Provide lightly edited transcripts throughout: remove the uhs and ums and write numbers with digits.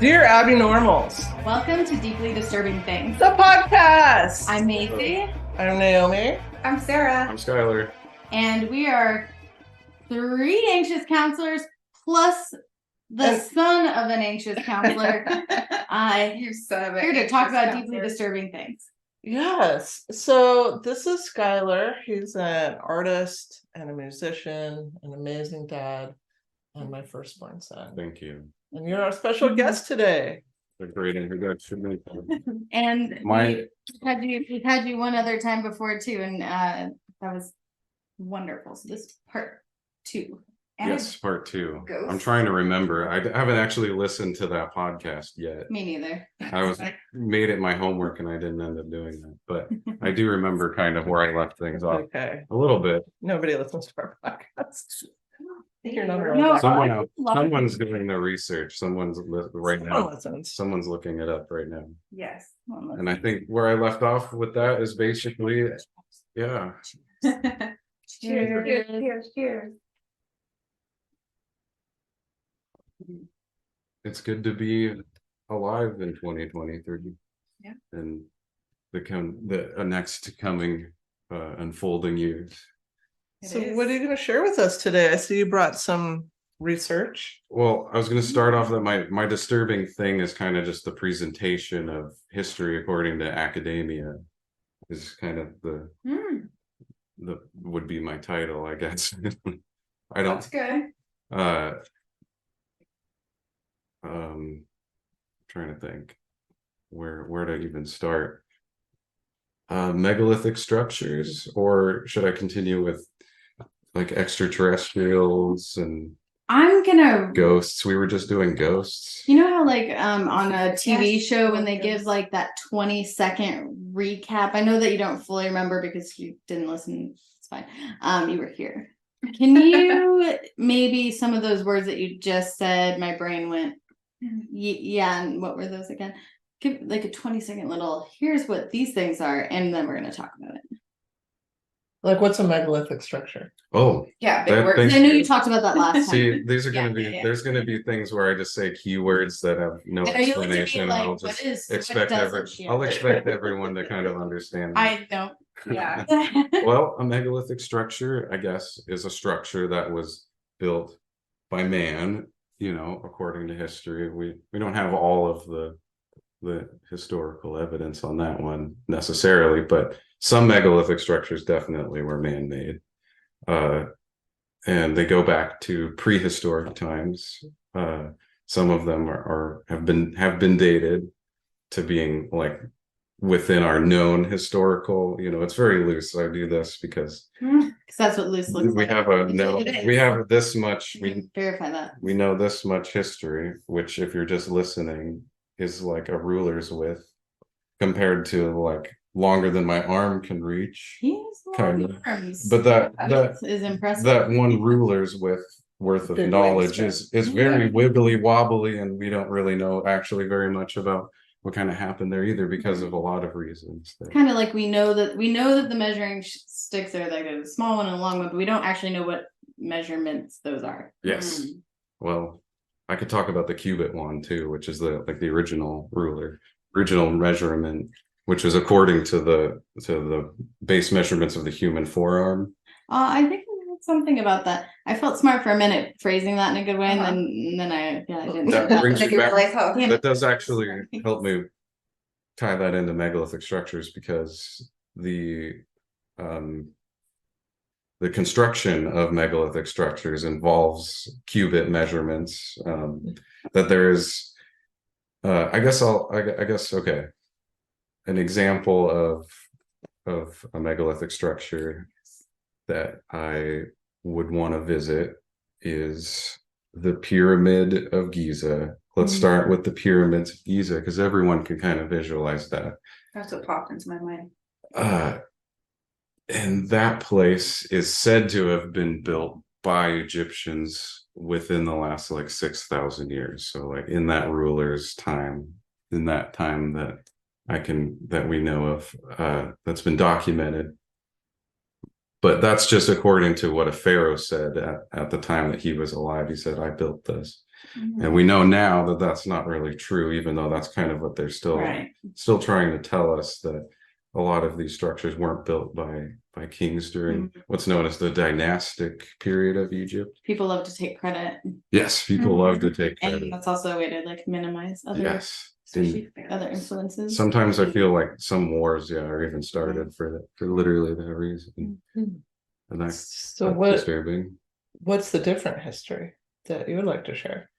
Dear Abby Normals, Welcome to Deeply Disturbing Things. the podcast. I'm Macy. I'm Naomi. I'm Sarah. I'm Skyler. And we are three anxious counselors plus the son of an anxious counselor. You son of a Here to talk about counselor. deeply disturbing things. Yes. So this is Skyler. He's an artist and a musician, an amazing dad, and my firstborn son. Thank you. And you're our special guest today. A great introduction. And My we've had you one other time before too, and that was wonderful. So this is part 2. yes, part 2. Ghost. I'm trying to remember. I haven't actually listened to that podcast yet. Me neither. I made it my homework and I didn't end up doing that, but I do remember kind of where I left things off Okay. a little bit. Nobody listens to our podcast. You're not No, around. Someone's doing the research. Someone's right now. Listens. Someone's looking it up right now. Yes. And I think where I left off with that is basically, yeah. Cheers. Cheers. Cheers. It's good to be alive in 2023. Yeah. And the next coming unfolding years. So what are you going to share with us today? I see you brought some research. Well, I was going to start off that my disturbing thing is kind of just the presentation of history according to academia is kind of the would be my title, I guess. I don't. That's good. Trying to think where to even start. Megalithic structures, or should I continue with like extraterrestrials and I'm gonna ghosts? We were just doing ghosts. You know how like on a TV Yes. show when they give like that 20-second recap. I know that you don't fully remember because you didn't listen. It's fine. You were here. Can you maybe some of those words that you just said, my brain went, yeah, and what were those again? Give like a 20-second little, here's what these things are, and then we're gonna talk about it. Like, what's a megalithic structure? Oh, Yeah, big That words. thing- I know you talked about that last time. see, these are going to Yeah, be yeah. there's going to be things where I just say keywords that have no And are you looking at me explanation. like, I'll what just is- expect what doesn't she I'll have? expect everyone to kind of understand. I don't. Yeah. Well, a megalithic structure, I guess, is a structure that was built by man, according to history. We don't have all of the historical evidence on that one necessarily, but some megalithic structures definitely were man-made. And they go back to prehistoric times. Some of them have been dated to being like within our known historical, it's very loose. I do this because that's what loose looks we like. have we have this much, Verify that. we know this much history, which if you're just listening is like a ruler's width compared to like longer than my arm can reach. He has Kind long of. arms. But that is impressive. that one ruler's worth of Big knowledge wingspan. is very wibbly wobbly, and we don't really know actually very much about what kind of happened there either because of a lot of reasons. Kind of like we know that the measuring sticks are like a small one and a long one, but we don't actually know what measurements those are. Yes. Well, I could talk about the cubit one too, which is the original original measurement, which is according to the base measurements of the human forearm. I think I heard something about that. I felt smart for a minute phrasing that in a good way, and then I didn't. That brings Did me you back. realize how? That does actually help me tie that into megalithic structures, because the construction of megalithic structures involves cubit measurements. That there is, I guess okay. An example of a megalithic structure that I would want to visit is the Pyramid of Giza. Let's start with the pyramids of Giza because everyone can kind of visualize that. That's what popped into my mind. And that place is said to have been built by Egyptians within the last like 6,000 years. So like in that ruler's time, in that time that we know of, that's been documented. But that's just according to what a pharaoh said at the time that he was alive. He said, I built this. And we know now that that's not really true, even though that's kind of what they're still trying to tell us, that a lot of these structures weren't built by kings during what's known as the dynastic period of Egypt. People love to take credit. Yes, people love to take credit. And that's also a way to like minimize other, Especially other influences. Sometimes I feel like some wars, are even started for literally that reason. And that's disturbing. What's the different history that you would like to share?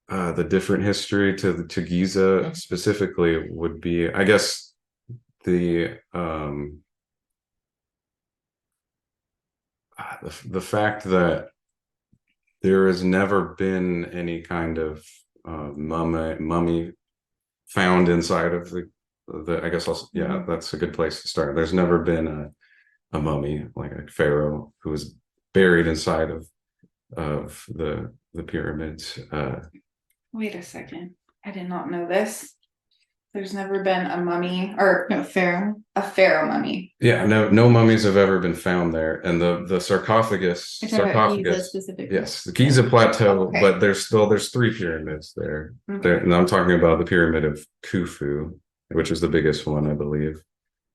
The different history to Giza specifically would be, I guess, the fact that there has never been any kind of mummy found inside of the I guess that's a good place to start. There's never been a mummy, like a pharaoh, who was buried inside of the pyramids. Wait a second. I did not know this. There's never been a mummy or a pharaoh mummy. Yeah, no mummies have ever been found there. And the sarcophagus, yes, the Giza plateau, but there's 3 pyramids there. And I'm talking about the pyramid of Khufu, which is the biggest one, I believe.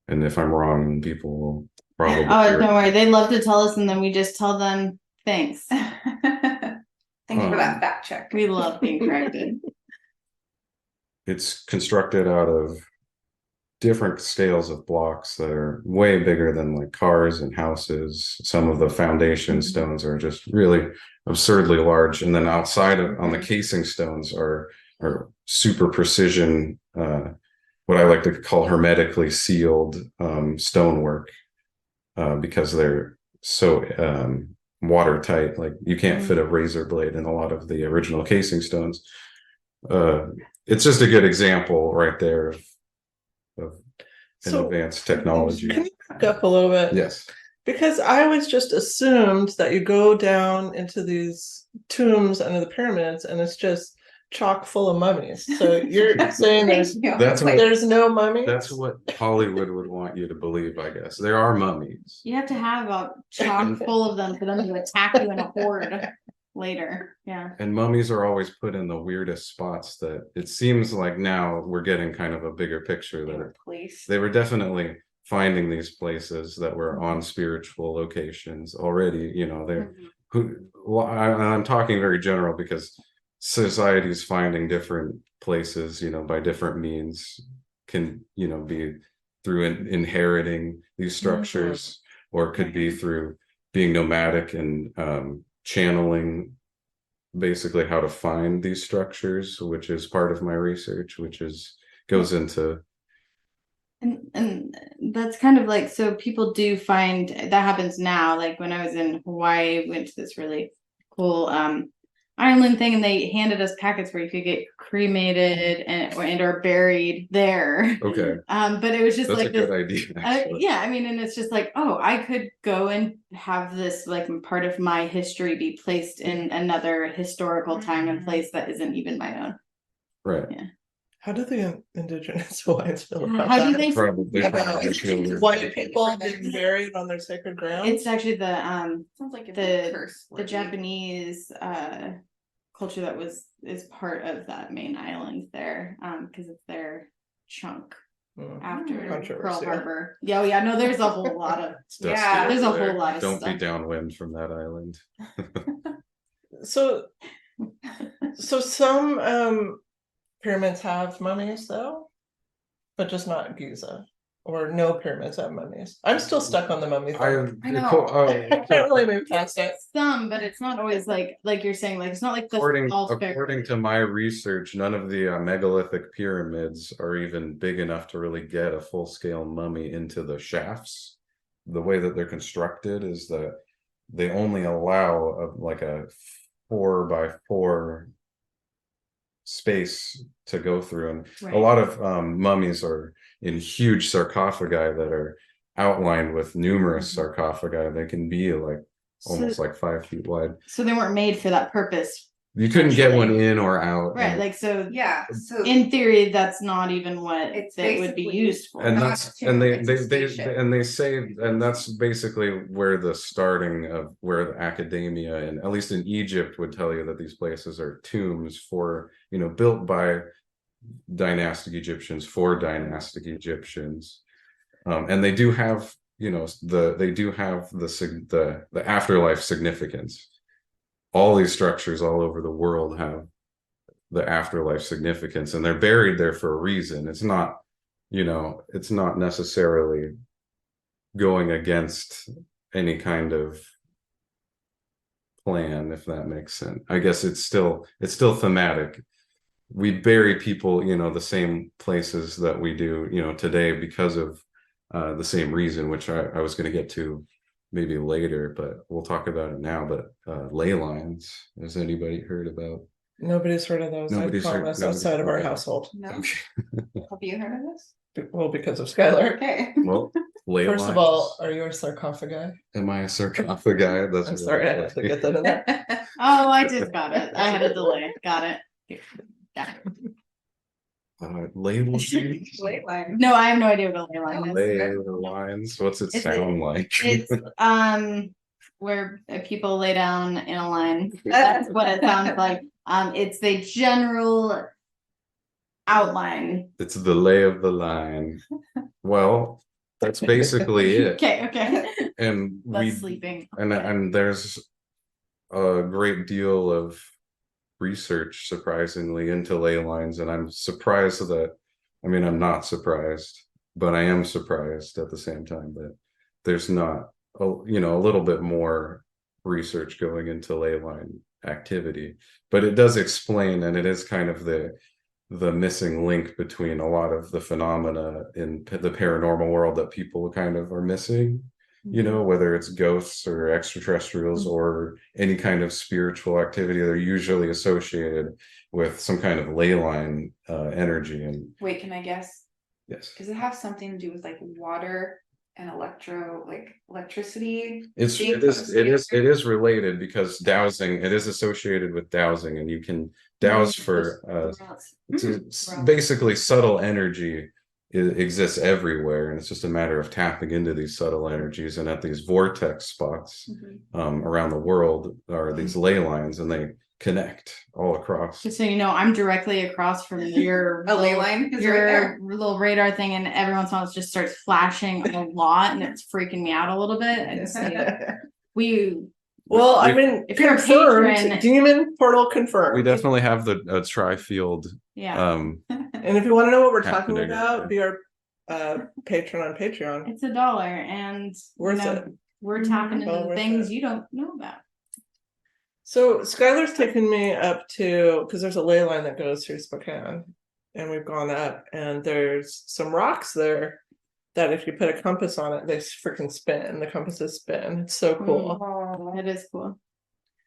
And if I'm wrong, people will probably. Oh, don't worry. They love to tell us, and then we just tell them thanks. Thanks for that fact check. We love being corrected. It's constructed out of different scales of blocks that are way bigger than like cars and houses. Some of the foundation stones are just really absurdly large, and then outside on the casing stones are super precision, what I like to call hermetically sealed stonework, because they're so watertight. Like you can't fit a razor blade in a lot of the original casing stones. It's just a good example right there of an advanced technology. Can you back up a little bit? Yes. Because I always just assumed that you go down into these tombs under the pyramids and it's just chock full of mummies. So you're saying there's no mummies? That's what Hollywood would want you to believe, I guess. There are mummies. You have to have a chock full of them for them to attack you in a horde later. Yeah. And mummies are always put in the weirdest spots that it seems like now we're getting kind of a bigger picture that they were definitely finding these places that were on spiritual locations already. I'm talking very general because society's finding different places, by different means, can, be through inheriting these structures, or it could be through being nomadic and channeling basically how to find these structures, which is part of my research, goes into. And that's kind of like, so people do find that happens now. Like when I was in Hawaii, I went to this really cool island thing, and they handed us packets where you could get cremated and or buried there. Okay. But it was just that's like a good idea. Yeah, I mean, and it's just like, oh, I could go and have this like part of my history be placed in another historical time and place that isn't even my own. Right. Yeah. How do the indigenous Hawaiians feel about How that? do they About white people being buried on their sacred ground? It's actually the Sounds like the Japanese culture that is part of that main island there, because it's their chunk after Pearl Harbor. Yeah, no, there's a whole lot of there's a whole lot of Don't stuff. be downwind from that island. So some pyramids have mummies though, but just not Giza, or no pyramids have mummies. I'm still stuck on the mummy thing. I know. I can't really move past it. Some, but it's not always like you're saying, like it's not like the according to my research, none of the megalithic pyramids are even big enough to really get a full-scale mummy into the shafts. The way that they're constructed is that they only allow like a 4x4 space to go through, and a lot of mummies are in huge sarcophagi that are outlined with numerous sarcophagi. They can be like almost like 5 feet wide. So they weren't made for that purpose You couldn't get one in or out. Right, like, so Yeah, so in theory, that's not even what It's that would be basically- used for. And Not that's a and tomb, it's a they spaceship. and they say, and that's basically where the starting of where the academia, and at least in Egypt, would tell you that these places are tombs for, you know, built by dynastic Egyptians for dynastic Egyptians. And they do have, you know, they do have the afterlife significance. All these structures all over the world have the afterlife significance, and they're buried there for a reason. It's not, you know, it's not necessarily going against any kind of plan, if that makes sense. I guess it's still thematic. We bury people, you know, the same places that we do, you know, today because of the same reason, which I was going to get to maybe later, but we'll talk about it now. But ley lines, has anybody heard about? Nobody's heard of those, I Nobody's heard- promise, nobody's outside of our heard of it. household. no. Okay. Have you heard of this? Well, because of Skylar. Okay. Well, ley First of lines. all, are you a sarcophagi? Am I a sarcophagi? That's I'm sorry, I had to get that in there. Oh, I just got it. I had a delay. Got it. Got it. Label Late line. No, I have no idea what a ley line is. ley lines. What's it It's sound like? It's where people lay down in a line. That's what it sounds like. It's the general outline. It's the lay of the line. Well, that's basically it. Okay. And That's sleeping. and there's a great deal of research, surprisingly, into ley lines, and I'm surprised that, I mean, I'm not surprised, but I am surprised at the same time that there's not you know, a little bit more research going into ley line activity. But it does explain, and it is kind of the missing link between a lot of the phenomena in the paranormal world that people kind of are missing, you know, whether it's ghosts or extraterrestrials or any kind of spiritual activity. They're usually associated with some kind of ley line energy. And Wait, can I guess? yes, Does it have something to do with like water and electricity? it is related, because dowsing, it is associated with dowsing, and you can douse for basically subtle energy. It exists everywhere, and it's just a matter of tapping into these subtle energies. And at these vortex spots around the world are these ley lines, and they connect all across. Just so you know, I'm directly across from your A ley line is right your there. little radar thing, and every once in a while it just starts flashing a lot, and it's freaking me out a little bit. And so Well, I mean, if you're a confirmed, patron- demon portal confirmed. We definitely have the tri-field. yeah, And if you want to know what we're talking Happening, about, yeah. be our patron on Patreon. it's $1, and Worth it. we're tapping into Well the worth things it. you don't know about. So Skylar's taken me up to, because there's a ley line that goes through Spokane, and we've gone up, and there's some rocks there that if you put a compass on it, they freaking spin. The compasses spin. It's so cool. Oh. It is cool.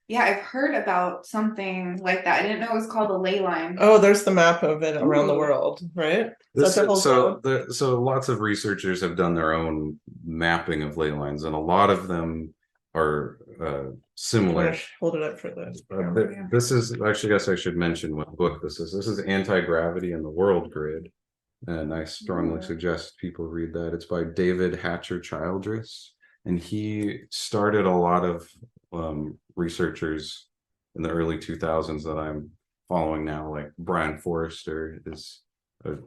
Yeah, I've heard about something like that. I didn't know it was called a ley line. Oh, there's the map of it around the Ooh. world, right? This That's a whole is, so lots of researchers have done their own mapping of ley lines, and a lot of them are similar. Hold it up for this. This is actually, I guess I should mention what book this is. This is Anti-Gravity and the World Grid, and I strongly suggest people read that. It's by David Hatcher Childress, and he started a lot of researchers in the early 2000s that I'm following now, like Brian Forrester is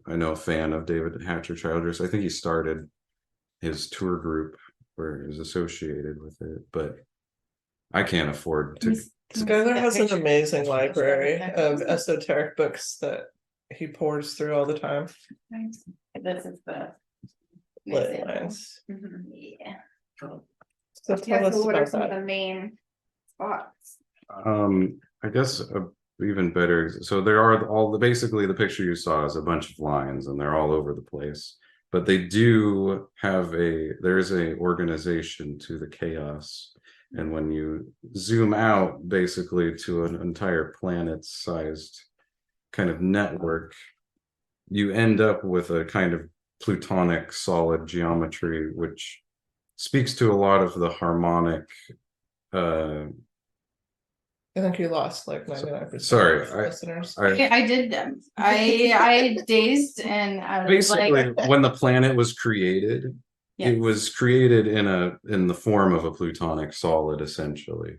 I know a fan of David Hatcher Childress. I think he started his tour group where he was associated with it, but I can't afford to. Skylar has an amazing library of esoteric books that he pours through all the time. This is the Ley example. lines. Yeah. So tell us what are about some of that. the main spots? I guess even better. So there are basically the picture you saw is a bunch of lines, and they're all over the place. But they do have there is a organization to the chaos. And when you zoom out basically to an entire planet-sized kind of network, you end up with a kind of plutonic solid geometry, which speaks to a lot of the harmonic I think you lost like 99%. Sorry, of listeners. I did. I dazed and I was basically like, when the planet was created, yes. it was created in the form of a plutonic solid, essentially.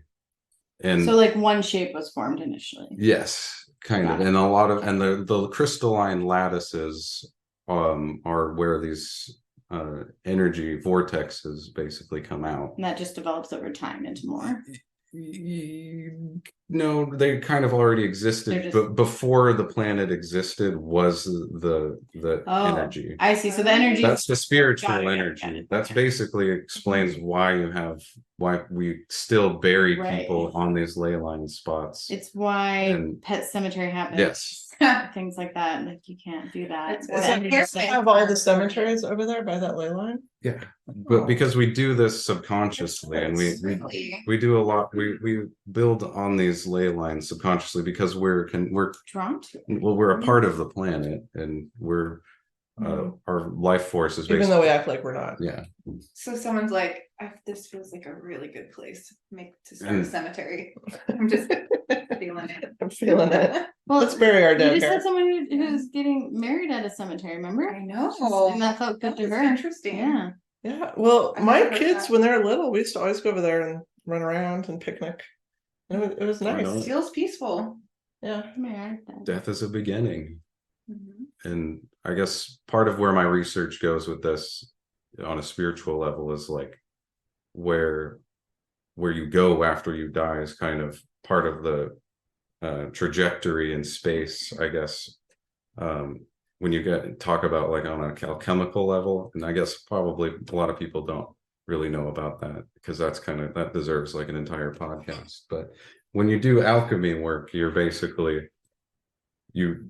And So like one shape was formed initially. yes, kind of. And a lot of and the crystalline lattices are where these energy vortexes basically come out. And that just develops over time into more. No, they kind of already existed, but before the planet existed was the energy. I see. So the energy, That's the spiritual got it. energy. That's basically explains why we still bury people on these ley line spots. It's why Pet Cemetery happens. Yes. Things like that. Like you can't do that. Have all the cemeteries over there by that ley line? Yeah, but because we do this subconsciously, and we do a lot. We build on these ley lines subconsciously because we're drawn to it. Well, we're a part of the planet, and we're our life force is even though we act like we're not. Yeah. So someone's like, this feels like a really good place to start a cemetery. I'm just feeling it. I'm feeling it. Well, let's bury our dead. You just had someone who's getting married at a cemetery, remember? I know. And that felt good to her. Interesting. Yeah. Yeah. Well, my kids, when they're little, we used to always go over there and run around and picnic. It was nice. It feels peaceful. Yeah. Death is a beginning. Mm-hmm. And I guess part of where my research goes with this on a spiritual level is like where you go after you die is kind of part of the trajectory in space, I guess. When you talk about like on a alchemical level, and I guess probably a lot of people don't really know about that because that deserves like an entire podcast. But when you do alchemy work, you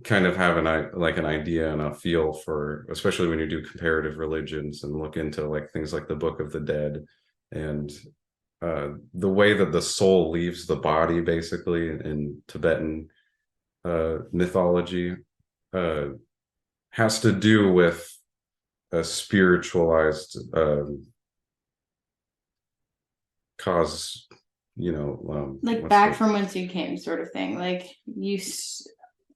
kind of have an idea and a feel for, especially when you do comparative religions and look into like things like the Book of the Dead and the way that the soul leaves the body, basically in Tibetan mythology, has to do with a spiritualized cause, like back from whence you came, sort of thing. Like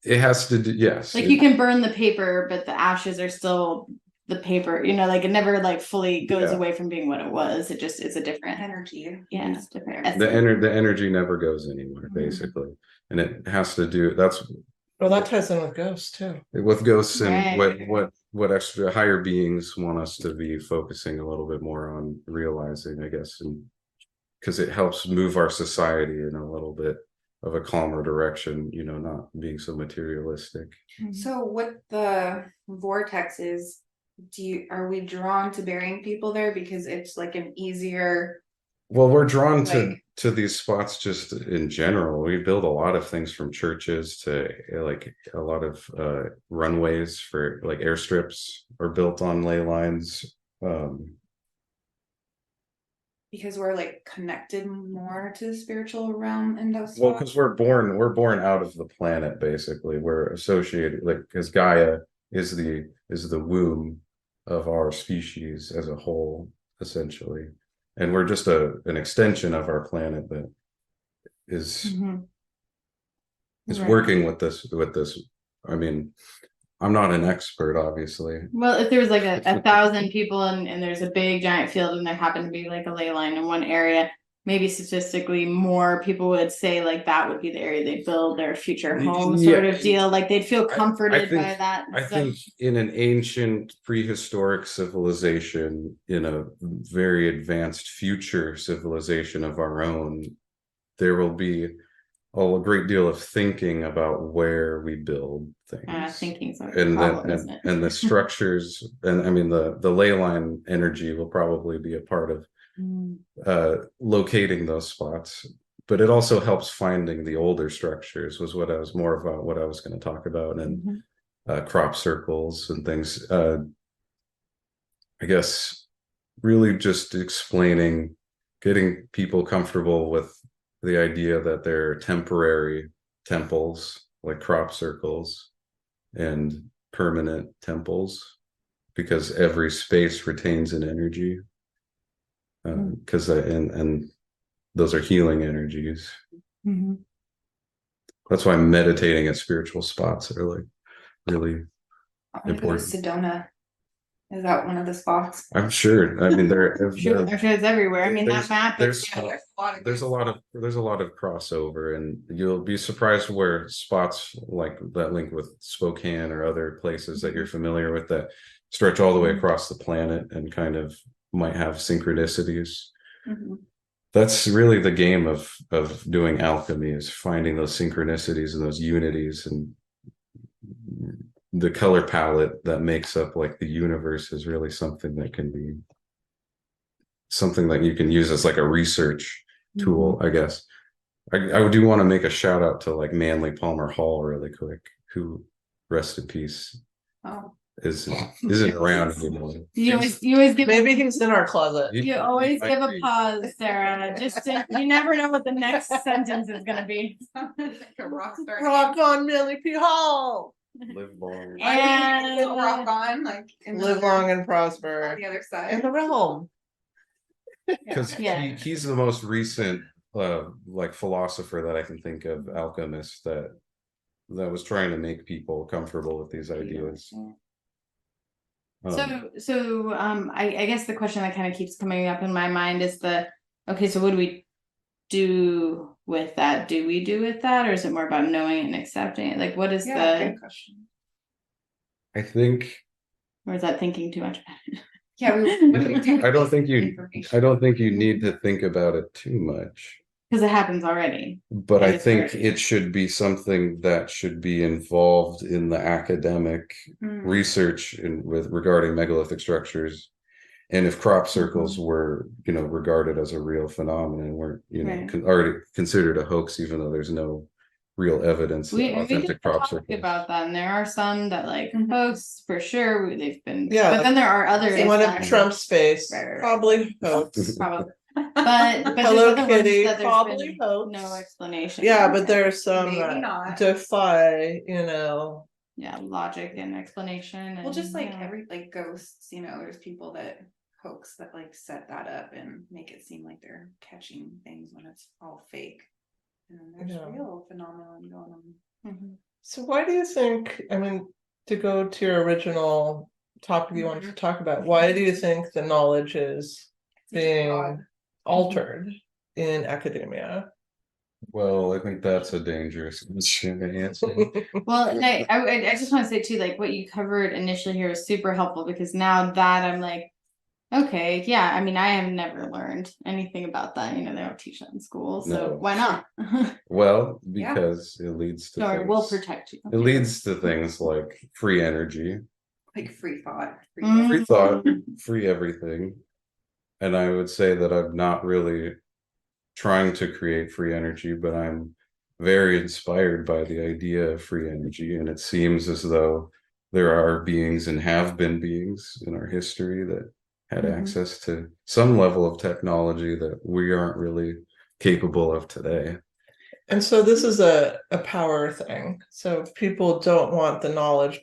it has to do, yes. Like you can burn the paper, but the ashes are still the paper, like it never like fully goes away from being what it was. It just is a different energy. Yeah, it's different. The energy never goes anywhere, basically. And it has to do that ties in with ghosts too. With ghosts and what extra higher beings want us to be focusing a little bit more on realizing, I guess, and because it helps move our society in a little bit of a calmer direction, not being so materialistic. So with the vortexes, are we drawn to burying people there because it's like an easier? Well, we're drawn to these spots just in general. We build a lot of things from churches to like a lot of runways for like airstrips are built on ley lines. Because we're like connected more to the spiritual realm in those spots? Well, because we're born out of the planet, basically. We're associated, like, because Gaia is the womb of our species as a whole, essentially, and we're just an extension of our planet that is working with this. I mean, I'm not an expert, obviously. Well, if there was like a 1,000 people and there's a big giant field and there happened to be like a ley line in one area, maybe statistically more people would say like that would be the area they build their future home sort of deal. Like they'd feel comforted by that. I think in an ancient prehistoric civilization, in a very advanced future civilization of our own, there will be a great deal of thinking about where we build things. Thinking's a problem, isn't it? And the structures, and I mean the ley line energy will probably be a part of locating those spots. But it also helps finding the older structures, was what I was going to talk about, and crop circles and things. I guess really just explaining, getting people comfortable with the idea that they're temporary temples like crop circles and permanent temples, because every space retains an energy, because and those are healing energies. That's why meditating at spiritual spots are like really I'm gonna go to important. Sedona. Is that one of the spots? I'm sure. I mean, I'm sure it's everywhere. I mean, there's- that map is there's a lot of crossover, and you'll be surprised where spots like that link with Spokane or other places that you're familiar with that stretch all the way across the planet and kind of might have synchronicities. That's really the game of doing alchemy, is finding those synchronicities and those unities, and the color palette that makes up like the universe is really something that can be something that you can use as like a research tool, I guess. I do want to make a shout out to like Manly Palmer Hall really quick, who, rest in peace, Oh, isn't around anymore. you always give Maybe he's in our closet. you always give a pause, Sarah. You never know what the next sentence is gonna be. like a rock star. Rock on, Millie P. Hall. Live long. And rock on, like in Live long and on prosper the other in side. the realm. Because Yeah. he's the most recent like philosopher that I can think of, alchemist, that was trying to make people comfortable with these ideas. I guess the question that kind of keeps coming up in my mind is okay, so what do we do with that? Do we do with that, or is it more about knowing it and accepting it? Like, what is Good question. I think or is that thinking too much? Yeah, what do we do? I don't think you Information? need to think about it too much. Because it happens already. But I It's think very- it should be something that should be involved in the academic research with regarding megalithic structures. And if crop circles were, regarded as a real phenomenon, weren't, Right. already considered a hoax, even though there's no real evidence We of authentic crop circles. about that, and there are some that like hoax for sure. They've been, Yeah, but then there are others. The one that- in Trump's face, Right. probably hoax. Probably. But Hello there's other ones Kitty, that there's probably been hoax. no explanation. Yeah, but there's some Maybe that not. defy, Yeah, logic and explanation. Well, just like yeah. every like ghosts, there's people that hoax that like set that up and make it seem like they're catching things when it's all fake. And then there's Yeah. real phenomenon going on. So why do you think, to go to your original topic you wanted to talk about, why do you think the knowledge is being altered in academia? Well, I think that's a dangerous question to answer. Well, and I just want to say too, like what you covered initially here is super helpful, because now that I'm like, okay, yeah, I have never learned anything about that. They don't teach that in school, so No. why not? Well, Yeah. because it leads to Or we'll things. protect you. It leads to things like free energy, Like free thought. free thought, free everything. And I would say that I'm not really trying to create free energy, but I'm very inspired by the idea of free energy. And it seems as though there are beings and have been beings in our history that had access to some level of technology that we aren't really capable of today. And so this is a power thing. So people don't want the knowledge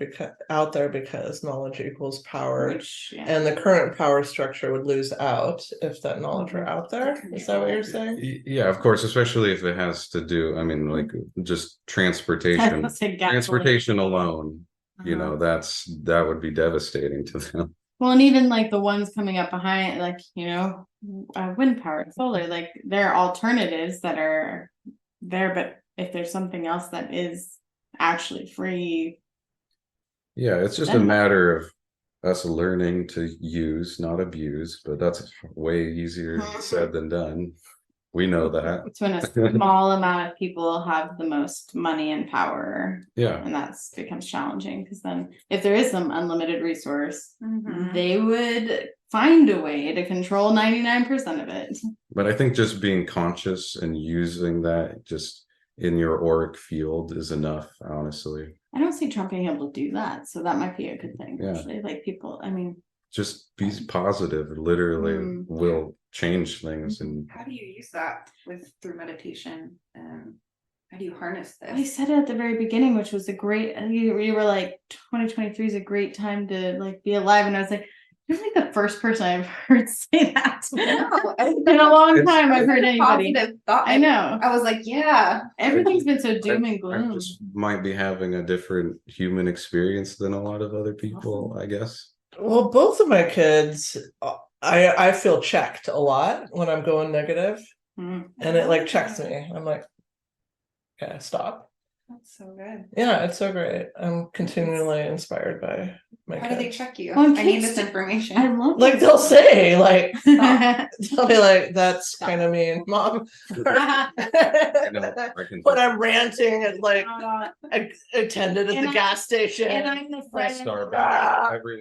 out there because knowledge equals power. And the current power structure would lose out if that knowledge were out there. Is that what you're saying? Yeah, of course, especially if it has to do, like just transportation. Transportation alone, that would be devastating to them. Well, and even like the ones coming up behind, like, wind power, solar, like there are alternatives that are there, but if there's something else that is actually free. Yeah, it's just a matter of us learning to use, not abuse, but that's way easier said than done. We know that. It's when a small amount of people have the most money and power. Yeah. And that's becomes challenging, because then if there is some unlimited resource, they would find a way to control 99% of it. But I think just being conscious and using that just in your auric field is enough, honestly. I don't see Trump being able to do that, so that might be a good thing. Yeah. Actually, like people, just be positive. Literally will change things. And how do you use that through meditation, and how do you harness this? I said it at the very beginning, which was a great. You were like, 2023 is a great time to like be alive, and I was like, You're like the first person I've heard say that. No, In a long It's- time I've heard anybody. positive thought. I know. I was like, yeah. Everything's been so doom and I gloom. just might be having a different human experience than a lot of other people, I guess. Well, both of my kids, I feel checked a lot when I'm going negative, Mm. and it like checks me. I'm like, okay, stop. That's so good. Yeah, it's so great. I'm continually inspired by my How do they kids. check you? Well, I need kids this do- information. I love Like they'll say, like, that. they'll be like, "That's kind of mean, mom." I can When I'm ranting and like Uh, attended at And the gas station, and I'm the friend.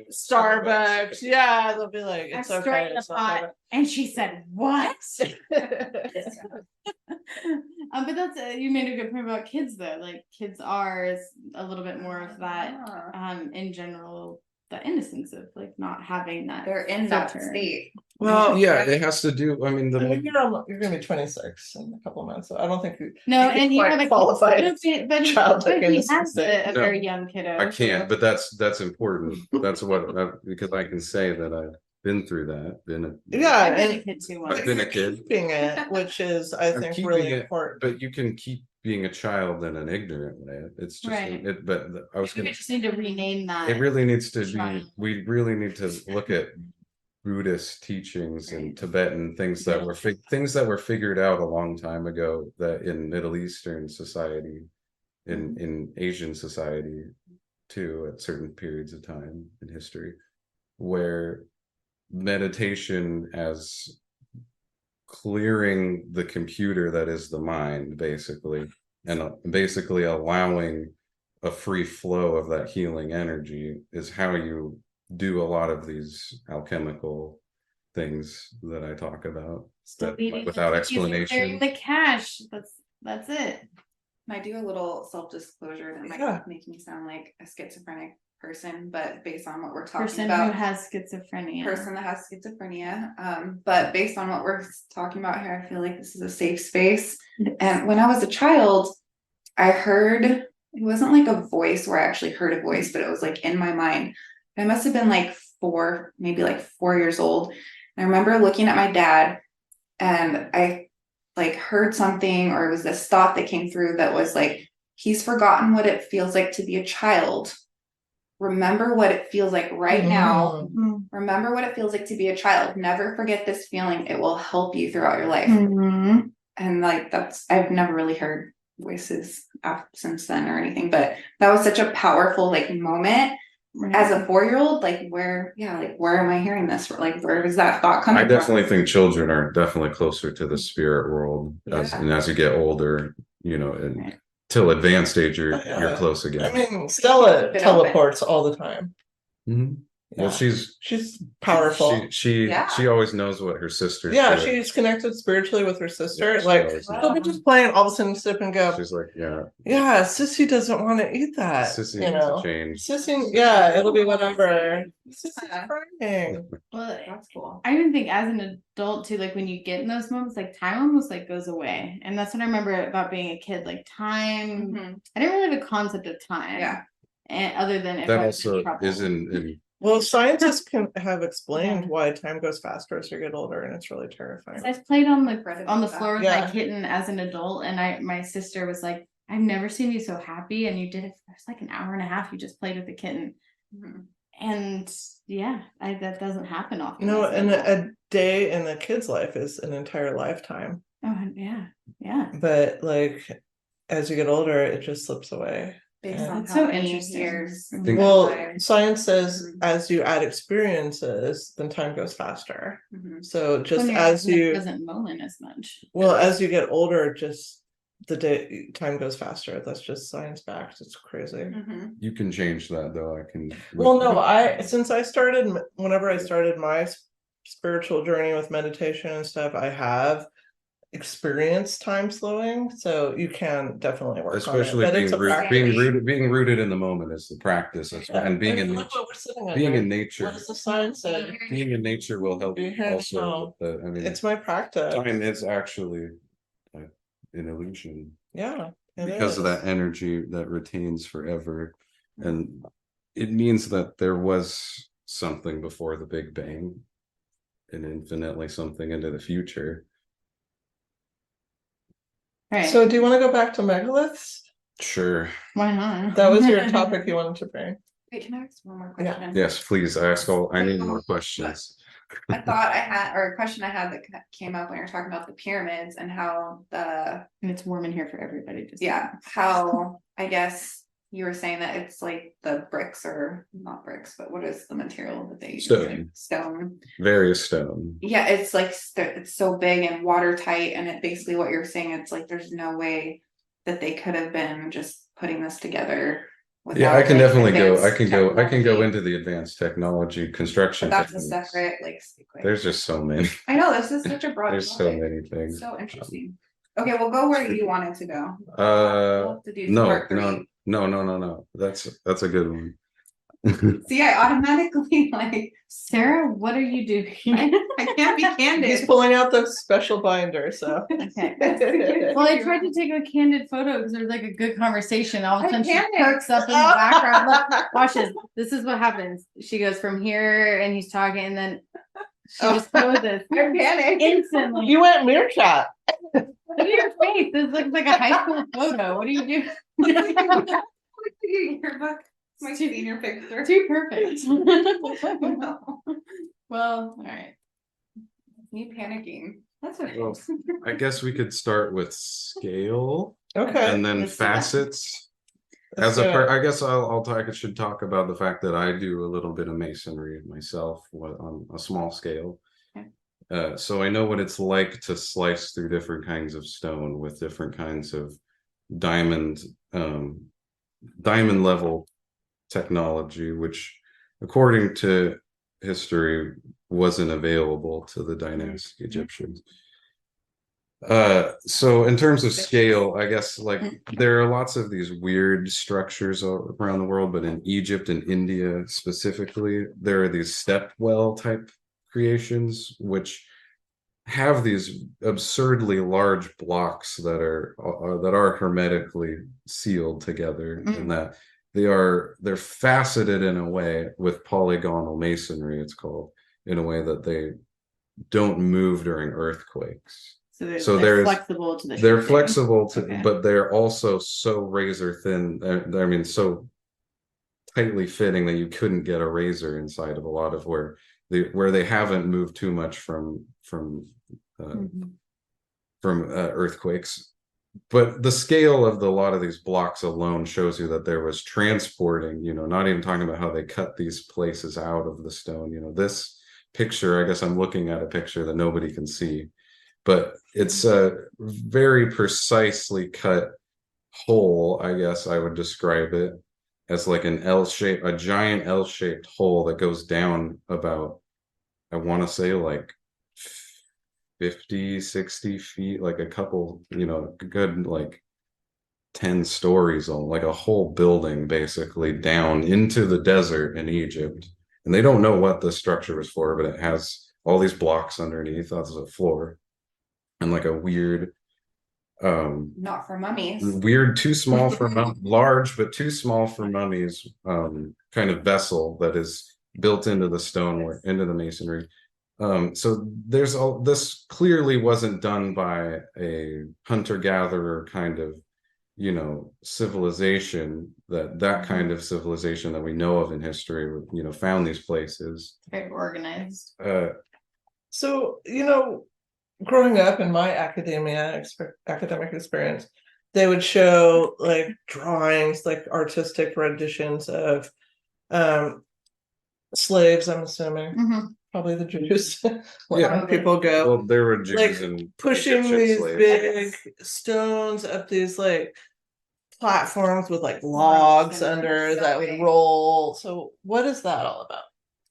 Starbucks. Yeah, they'll be like, I'm "It's okay." stirring the It's not pot, and she said, "What?" bad." But that's you made a good point about kids though. Like kids are is a little bit more of that. In general, the innocence of like not having that. They're in that filter. state. Well, Yeah, it has to do. I mean, I mean, the you're gonna be 26 in a couple of months, so I don't think No, you and you quite have a qualified but childhood he innocence has there. a No, very young kiddo. I can't, so- but that's important. That's what because I can say that I've been through that. Yeah, I've been a and kid too. I've Once. been a kid. keeping it, which is I I'm think keeping really it, important. but you can keep being a child in an ignorant way. It's just Right. it. But I was We gonna. just need to rename that. It really needs to be. Child. We really need to look at Buddhist teachings and Right. Tibetan things that were things that were figured out a long time ago that in Middle Eastern society, in Asian society too, at certain periods of time in history, where meditation as clearing the computer that is the mind, basically, and basically allowing a free flow of that healing energy is how you do a lot of these alchemical things that I talk about Still needing without the cookies and explanation. carrying the cash. That's it. I do a little self-disclosure that might Yeah. make me sound like a schizophrenic person, but based on what we're talking Person about, who has schizophrenia. person that has schizophrenia. But based on what we're talking about here, I feel like this is a safe space. And when I was a child, I heard, it wasn't like a voice where I actually heard a voice, but it was like in my mind. I must have been like 4, maybe like 4 years old. And I remember looking at my dad and I like heard something, or it was this thought that came through that was like, he's forgotten what it feels like to be a child. Remember what it feels like right now. Mhm. Remember what it feels like to be a child. Never forget this feeling. It will help you throughout your life. Mhm. And like I've never really heard voices since then or anything, but that was such a powerful like moment as a 4-year-old. Like where am I hearing this? Like where is that thought coming I from? definitely think children are definitely closer to the spirit world and as you get older, and Right. till advanced age, you're Yeah. close I again. mean, Stella Been teleports all the time. Mhm. Well, Yeah. She's powerful. she always knows what her sister's Yeah, doing. she's connected spiritually with her sister. Yeah, she Like always she'll be knows. just playing, all of a sudden sip and go, She's like, yeah, yeah, Sissy doesn't want to eat that. Sissy you needs to know. change. Sissy, yeah, it'll be whatever. Sissy's Yeah. crying. Well, That's cool. I even think as an adult too, like when you get in those moments, like time almost like goes away. And that's what I remember about being a kid. Like time, Mhm. I didn't really have a concept of time. Yeah. And other than if That I was in also trouble. is in Well, scientists can have explained Yeah. why time goes faster as you get older, and it's really terrifying. I've played on the Read on the about that. floor with Yeah. my kitten as an adult, and my sister was like, "I've never seen you so happy, and you did it for like an hour and a half. You just played with the kitten." Mhm. And yeah, that doesn't happen often. You know, as an and adult. a day in a kid's life is an entire lifetime. Oh yeah. But like as you get older, it just slips away. Based Yeah. on That's how so many interesting. years. Mhm. went Well, by. science says Mhm. as you add experiences, then time goes faster. Mhm. So just When you're as in the you present moment as much. well, as you get older, just the day time goes faster. That's just science backed. It's crazy. Mhm. you can change that though. I can. Well, no, whenever I started my spiritual journey with meditation and stuff, I have experienced time slowing, so you can definitely work Especially on it. But being it's a practice. being rooted in the moment is the practice, and being in Look nature. what we're sitting at, Being right? in nature, What does the science say? being in nature will help Be here also. now. With the, I mean, It's my practice. time is actually an illusion Yeah, it because of is. that energy that retains forever, and it means that there was something before the Big Bang and infinitely something into the future. Right. So do you want to go back to megaliths? Sure. Why not? That was your topic you wanted to bring. Wait, can I ask one more Yeah. question? Yes, please. I need more questions. A thought I had, or a question I had that came up when you were talking about the pyramids and how the, And it's warm in here for everybody. Just how I guess you were saying that it's like the bricks, or not bricks, but what is the material that they use? Stone. Like stone. Various stone. Yeah, it's like it's so big and watertight, and it basically what you're saying, it's like there's no way that they could have been just putting this together. Yeah, I can like, definitely go. I advanced can go technology. into the advanced technology construction. But that's a techniques. separate like secret. There's just so many. I know this is such a broad There's so topic. many things. So interesting. Okay, we'll go where you wanted to go. We'll have to do No, part no, three. no. That's a good one. See, I automatically like Sarah, what are you doing? I can't be candid. He's pulling out the special binder, so. Okay. Well, I tried to take a candid photo because there was like a good conversation. All of a sudden, she Candid. perks up in the background. Look, watch this. This is what happens. She goes from here, and he's talking, and then she just poses I'm panicked. instantly. You went meerkat. Look at your face. This looks like a high school photo. What are you doing? Your book, my senior picture. Too perfect. No. Well, all right. Me panicking. That's okay. Well, I guess we could start with scale Okay. and then let's do that. facets. Let's As a do it. I guess I'll talk. I should talk about the fact that I do a little bit of masonry myself on a small scale. Okay. So I know what it's like to slice through different kinds of stone with different kinds of diamond level technology, which according to history wasn't available to the dynastic Egyptians. So in terms of scale, I guess like there are lots of these weird structures around the world, but in Egypt and India specifically, there are these stepwell type creations which have these absurdly large blocks that are hermetically sealed together, and that they're faceted in a way with polygonal masonry, it's called, in a way that they don't move during earthquakes. So they're flexible to the They're shifting. flexible to, Okay. but they're also so razor thin. I mean, so tightly fitting that you couldn't get a razor inside of a lot of where they haven't moved too much from earthquakes. But the scale of a lot of these blocks alone shows you that there was transporting, not even talking about how they cut these places out of the stone. This picture, I guess I'm looking at a picture that nobody can see, but it's a very precisely cut hole. I guess I would describe it as like a giant L-shaped hole that goes down about, I want to say like 50, 60 feet, like a couple, good like 10 stories on like a whole building basically down into the desert in Egypt. And they don't know what the structure was for, but it has all these blocks underneath as a floor and like a weird Not for mummies. weird, too small for large, but too small for mummies, kind of vessel that is built into the stone, into the masonry. So there's this clearly wasn't done by a hunter-gatherer kind of, civilization, that kind of civilization that we know of in history, found these places. Very organized. So, growing up in my academic experience, they would show like drawings, like artistic renditions of slaves, I'm assuming. Probably the Jews. Yeah, people go. Well, there were Jews like and pushing Egyptian these slaves. big stones up these like platforms with like logs under that would roll. So what is that all about?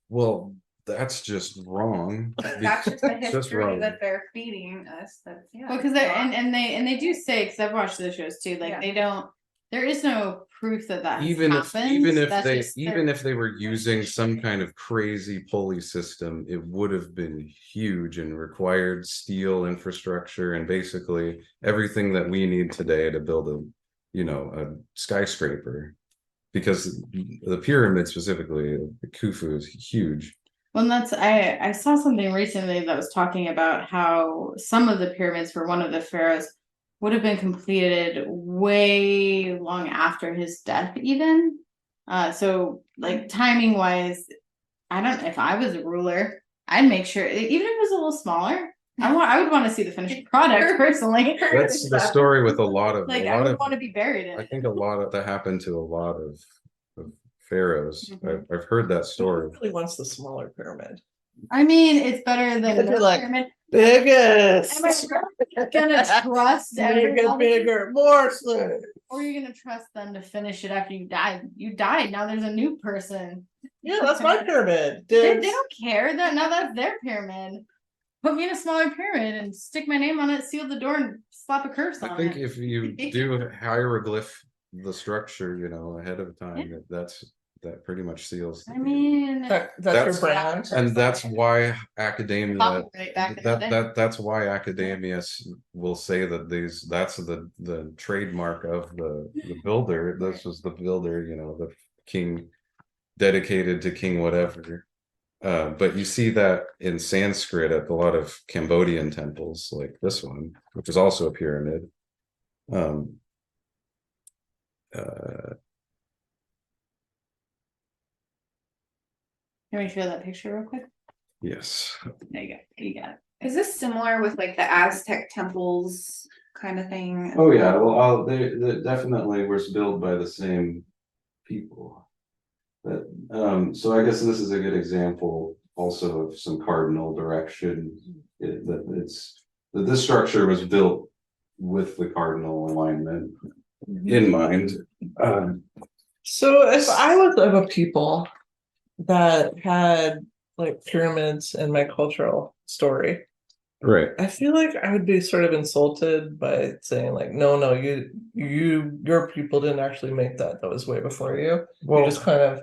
Well, that's just wrong. That's just the Just history wrong. that they're feeding us. That's Well, because they and they do say, because I've watched those shows too, like they don't. There is no proof that has even happened. if they were using some kind of crazy pulley system, it would have been huge and required steel infrastructure and basically everything that we need today to build a skyscraper. because the pyramid specifically, the Khufu is huge. Well, that's I saw something recently that was talking about how some of the pyramids for one of the pharaohs would have been completed way long after his death, even. So like timing wise, I don't. If I was a ruler, I'd make sure, even if it was a little smaller. I would want to see the finished product personally. That's the story with a lot of Like I would want to be buried in I it. think a lot of that happened to a lot of pharaohs. Mhm. I've heard that story. Who really wants the smaller pyramid? I mean, it's better than It'd be no like, pyramid. Biggest. Am I gonna trust Make everyone? it bigger, more slaves. Or you're gonna trust them to finish it after you died. You died. Now there's a new person. Yeah, that's my pyramid. They Dibs. don't care that now that's their pyramid. Put me in a smaller pyramid and stick my name on it, seal the door, and slap a curse I on think it. if you do hieroglyph the structure, ahead of time, that pretty much seals. I mean, That's your brand. And that's why academia copyright back in the day. that's why academia will say that that's the trademark of the builder. This was the builder, the king dedicated to king whatever. But you see that in Sanskrit at a lot of Cambodian temples, like this one, which is also a pyramid. Can we show that picture real quick? yes. There you go. You got it. Is this similar with like the Aztec temples kind of thing? Oh yeah, well, they definitely was built by the same people. But so I guess this is a good example also of some cardinal direction. That this structure was built with the cardinal alignment in mind. So if I was of a people that had like pyramids in my cultural story, Right. I feel like I would be sort of insulted by saying like, no, your people didn't actually make that. That was way before you. Well, You just kind of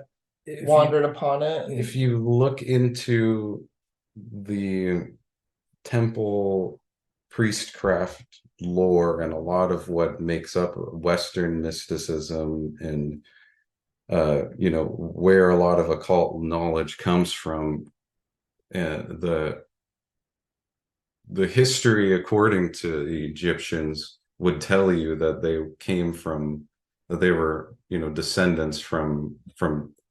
wandered upon it. If you look into the temple priestcraft lore and a lot of what makes up Western mysticism and where a lot of occult knowledge comes from, the history according to the Egyptians would tell you that they were descendants from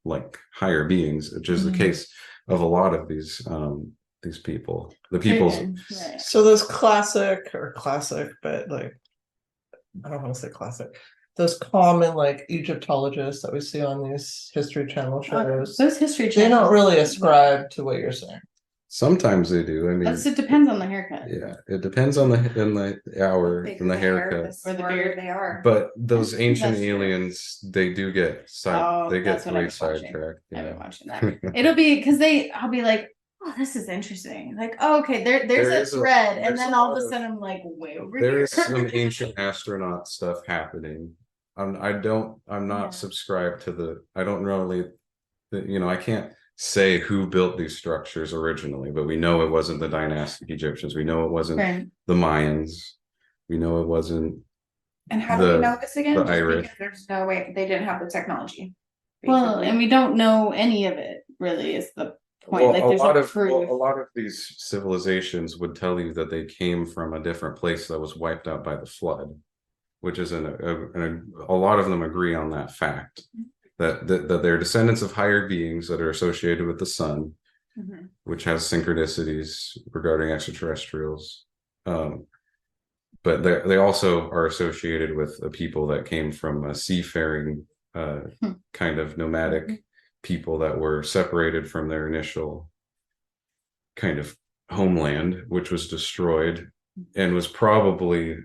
like higher beings, which is the case of a lot of these people. The people's Right. So those classic, but like I don't want to say classic. Those common like Egyptologists that we see on these History Channel shows, Those history they channels. don't really ascribe to what you're saying. sometimes they do. I mean, It depends on the haircut. yeah, it depends on the hour Bigger and the they are, haircut. the smarter they are. But those ancient That's true. aliens, they do get Oh, they get that's what I way was watching. sidetracked. I've been watching that. It'll be because I'll be like, oh, this is interesting. Like, oh, okay, there's There a is thread, and there's then a all of lot a of- sudden I'm like, way over There here. is some ancient astronaut stuff happening. I'm not Yeah. subscribed to I don't really, I can't say who built these structures originally, but we know it wasn't the dynastic Egyptians. We know it wasn't Right. the Mayans. We know it wasn't. And how do we know this again? the Just Irish. because there's no way they didn't have the technology. Well, basically. and we don't know any of it. Really, is the point. Well, Like, a there's lot no of proof. a lot of these civilizations would tell you that they came from a different place that was wiped out by the flood, which is a lot of them agree on that fact, that they're descendants of higher beings that are associated with the sun, Mhm. which has synchronicities regarding extraterrestrials. But they also are associated with a people that came from a seafaring kind of nomadic people that were separated from their initial kind of homeland, which was destroyed and was probably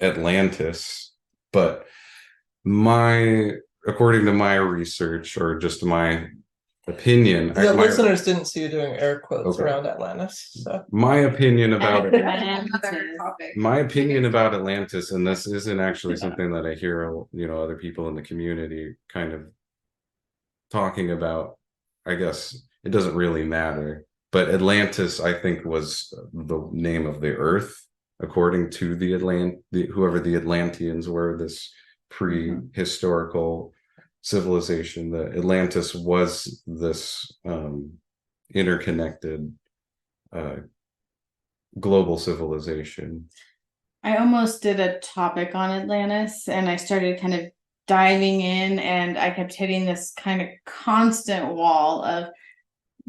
Atlantis. But according to my research, or just my opinion, The listeners didn't see you doing air quotes Okay. around Atlantis. So my opinion about it. Another topic. My opinion about Atlantis, and this isn't actually something that I hear, other people in the community kind of talking about. I guess it doesn't really matter, but Atlantis, I think, was the name of the earth, according to whoever the Atlanteans were, this prehistorical civilization, that Atlantis was this interconnected global civilization. I almost did a topic on Atlantis, and I started kind of diving in, and I kept hitting this kind of constant wall of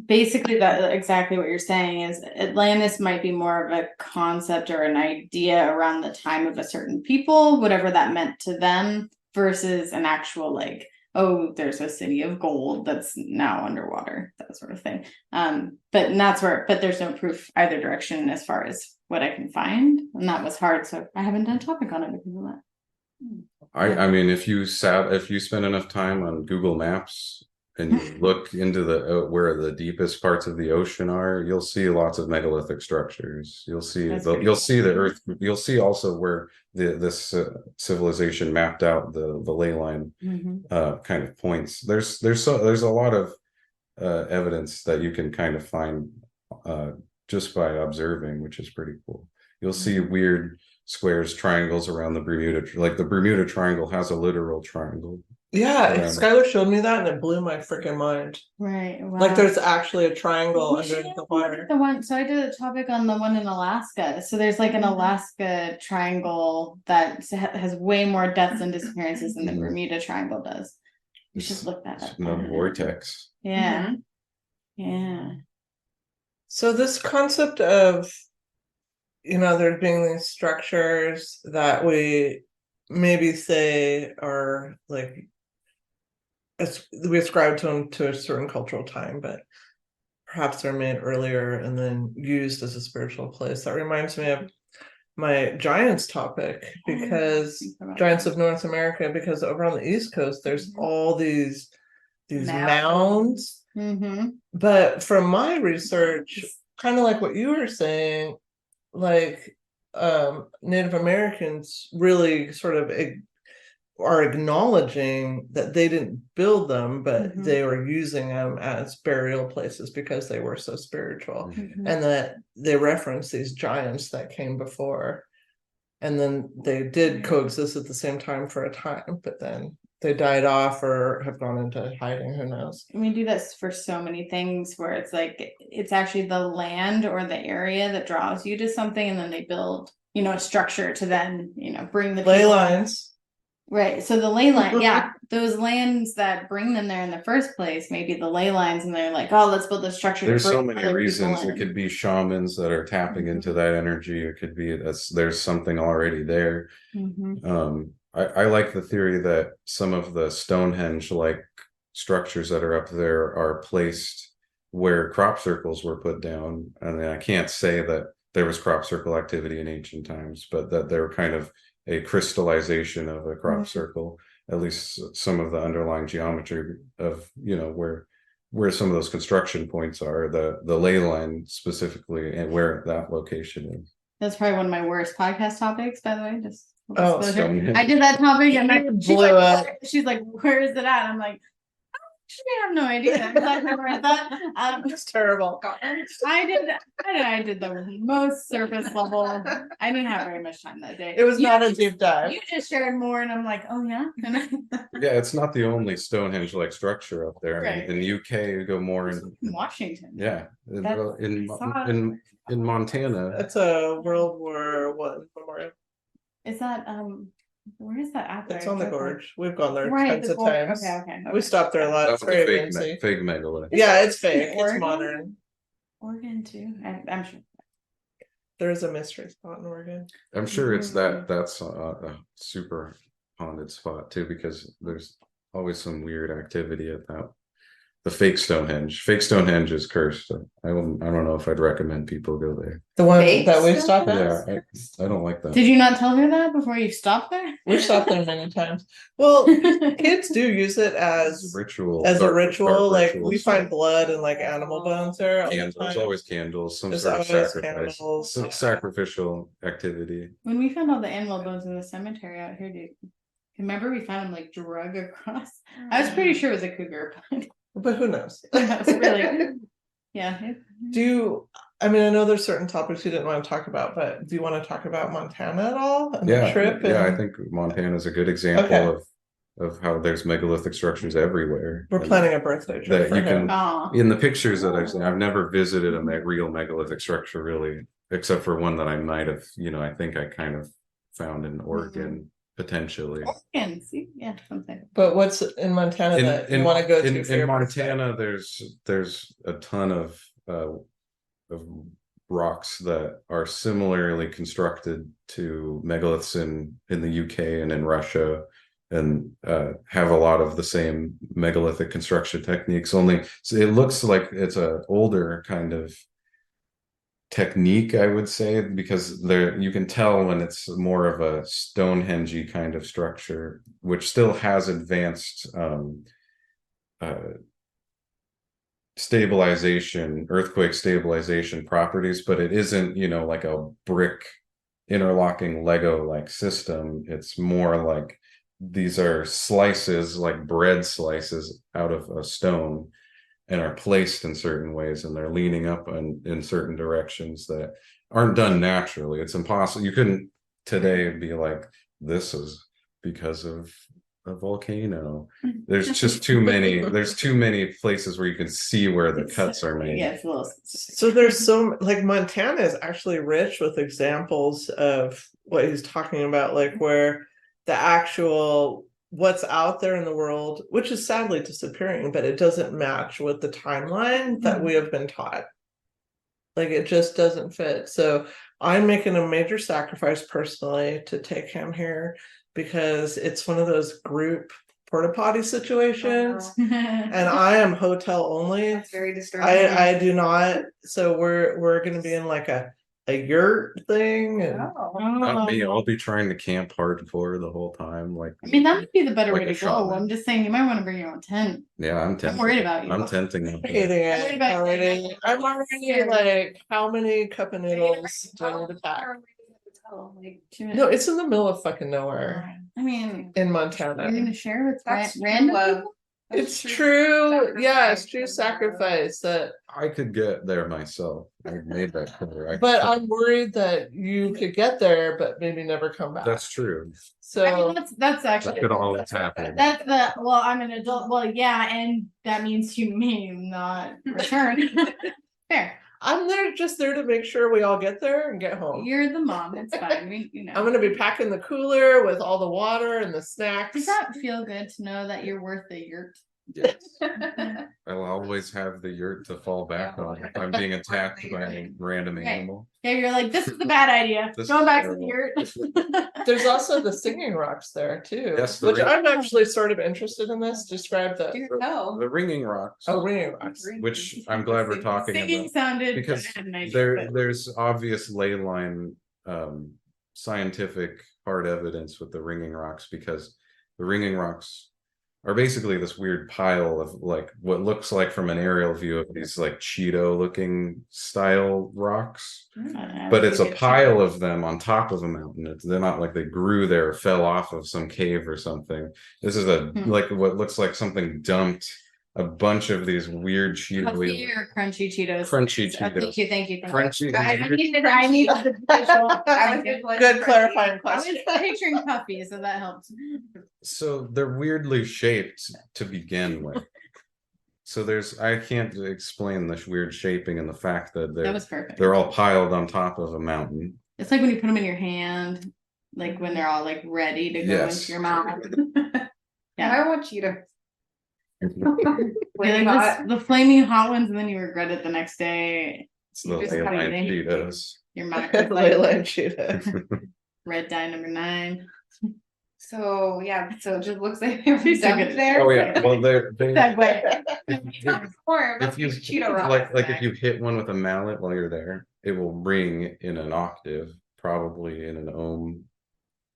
basically that exactly what you're saying is Atlantis might be more of a concept or an idea around the time of a certain people, whatever that meant to them, versus an actual like, oh, there's a city of gold that's now underwater, that sort of thing. But there's no proof either direction as far as what I can find, and that was hard. So I haven't done a topic on it because of that. I mean, if you spend enough time on Google Maps and you look into the where the deepest parts of the ocean are, you'll see lots of megalithic structures. You'll see the earth. You'll see also where this civilization mapped out the ley line kind of points. There's a lot of evidence that you can kind of find just by observing, which is pretty cool. You'll see weird squares, triangles around the Bermuda, like the Bermuda Triangle has a literal triangle. Yeah, Skyler showed me that and it blew my freaking mind. Right. Wow. Like there's actually a triangle under the water. The one, so I did a topic on the one in Alaska. So there's like an Alaska triangle that has way more deaths and disappearances than the Bermuda Triangle does. You should look that up. No vortex. Yeah. Yeah. So this concept of, there being these structures that we maybe say are like, we ascribe to them to a certain cultural time, but perhaps they're made earlier and then used as a spiritual place. That reminds me of my giants topic, because giants of North America, because over on the East Coast, there's all these mounds. But from my research, kind of like what you were saying, like Native Americans really sort of are acknowledging that they didn't build them, but they were using them as burial places because they were so spiritual, and that they reference these giants that came before, and then they did coexist at the same time for a time, but then they died off or have gone into hiding, who knows. We do this for so many things where it's like it's actually the land or the area that draws you to something, and then they build a structure to then bring the ley lines. Right. So the ley line, yeah, those lands that bring them there in the first place, maybe the ley lines, and they're like, oh, let's build a structure. There's so many reasons. It could be shamans that are tapping into that energy. It could be there's something already there. I like the theory that some of the Stonehenge-like structures that are up there are placed where crop circles were put down. And I can't say that there was crop circle activity in ancient times, but that they were kind of a crystallization of a crop circle, at least some of the underlying geometry of where some of those construction points are, the ley line specifically, and where that location is. That's probably one of my worst podcast topics, by the way. Just Stonehenge. I did that topic and she's like, where is it at? I'm like, I have no idea exactly where I thought. It's terrible. I did the most surface level. I didn't have very much time that day. It was not a deep dive. You just shared more, and I'm like, oh yeah. Yeah, it's not the only Stonehenge-like structure up there. Right. In UK, you go more in Washington. Yeah, in Montana. It's a World War I memorial. Is that where is that at there? It's on the gorge. We've gone there tons of times. Okay. We stopped there a lot. That's fake megalith. Yeah, it's fake. It's modern. Oregon too. I'm sure. There's a mystery spot in Oregon. I'm sure it's that's a super haunted spot too, because there's always some weird activity at that. The fake Stonehenge. Fake Stonehenge is cursed. I don't know if I'd recommend people go there. The one that we've stopped at? Yeah, I don't like that. Did you not tell her that before you stopped there? We've stopped there many times. Well, kids do use it as a ritual. Like we find blood and like animal bones there. There's always candles, some sort of sacrifice. Some sacrificial activity. When we found all the animal bones in the cemetery out here, remember we found them like drug across? I was pretty sure it was a cougar, but who knows? Really? Yeah. I know there's certain topics you didn't want to talk about, but do you want to talk about Montana at all? And the trip? I think Montana is a good example of of how there's megalithic structures everywhere. We're And planning a birthday trip that for you him. can, Oh, in the pictures that I've seen, I've never visited a real megalithic structure really, except for one that I might have, I think I kind of found in Oregon potentially. and see, yeah, something. But what's in Montana that you want to go to for in your birthday? Montana, there's a ton of rocks that are similarly constructed to megaliths in the UK and in Russia, and have a lot of the same megalithic construction techniques. Only so it looks like it's a older kind of technique, I would say, because there you can tell when it's more of a Stonehenge kind of structure, which still has advanced earthquake stabilization properties, but it isn't, like a brick interlocking Lego like system. It's more like these are slices, like bread slices out of a stone, and are placed in certain ways, and they're leaning up in certain directions that aren't done naturally. It's impossible. You couldn't today be like, this is because of a volcano. There's just too many places where you can see where the cuts are made. Yeah, it's a little. So there's like Montana is actually rich with examples of what he's talking about, like where the actual what's out there in the world, which is sadly disappearing, but it doesn't match with the timeline that we have been taught. Like it just doesn't fit. So I'm making a major sacrifice personally to take him here, because it's one of those group porta potty situations, and I am hotel only. That's very disturbing. I do not. So we're going to be in like a yurt thing. And Not me. I'll be trying to camp hardcore the whole time. Like, I mean, that would be the better like way a to go. shaman. I'm just saying you might want to bring your own tent. yeah, I'm worried about you. I'm tenting them. hating I'm worried it about- already. I'm already like, how many cup of noodles do I need to pack? Like, No, it's in the middle of fucking nowhere I mean, in you're Montana. gonna share with That's random true, people? It's true. Yeah, it's true sacrifice that. I could get there myself. I made that clear. But I'm worried that you could get there, but maybe never come back. That's true. So I mean, that's That actually could always happen. that's the well, I'm an adult. Well, yeah, and that means you may not return. Fair. I'm just there to make sure we all get there and get home. You're the mom. It's fine. I'm gonna be packing the cooler with all the water and the snacks. Does that feel good to know that you're worth the yurt? Yes. I'll always have the yurt to fall back on if I'm being attacked by a random Right. animal. Yeah, you're like, this is a bad idea. This Going is back to terrible. the yurt. There's also the singing rocks there too, Yes, the which ring- I'm actually sort of interested in. This describe the Do tell. The ringing rocks, ringing rocks. which I'm glad we're talking Singing about, sounded because I had an idea, but- there's obvious ley line scientific hard evidence with the ringing rocks, because the ringing rocks are basically this weird pile of like what looks like from an aerial view of these like Cheeto looking style rocks, but it's a pile of them on top of a mountain. They're not like they grew there or fell off of some cave or something. This is like what looks like something dumped a bunch of these weird Cheeto Puffy or crunchy Cheetos. crunchy Thank you, thank you. Crunchy. I needed the visual. I Thank was you. Good clarifying I question. was picturing puffy, so that helped. So they're weirdly shaped to begin with. So I can't explain the weird shaping and the fact that That was perfect. they're all piled on top of a mountain. It's like when you put them in your hand, like when they're all like ready to go Yes. into your mouth. Yeah, I want you to. Like the flaming hot ones, and then you regret it the next day. It's the just ley kinda line think- Cheetos. Your mouth is Ley like line Cheeto. red dye number 9. So yeah, so it just looks like they were She's so dumped good. there. Oh yeah, well they Segue. Or if you Cheeto rocks like there. if you hit one with a mallet while you're there, it will ring in an octave, probably in an ohm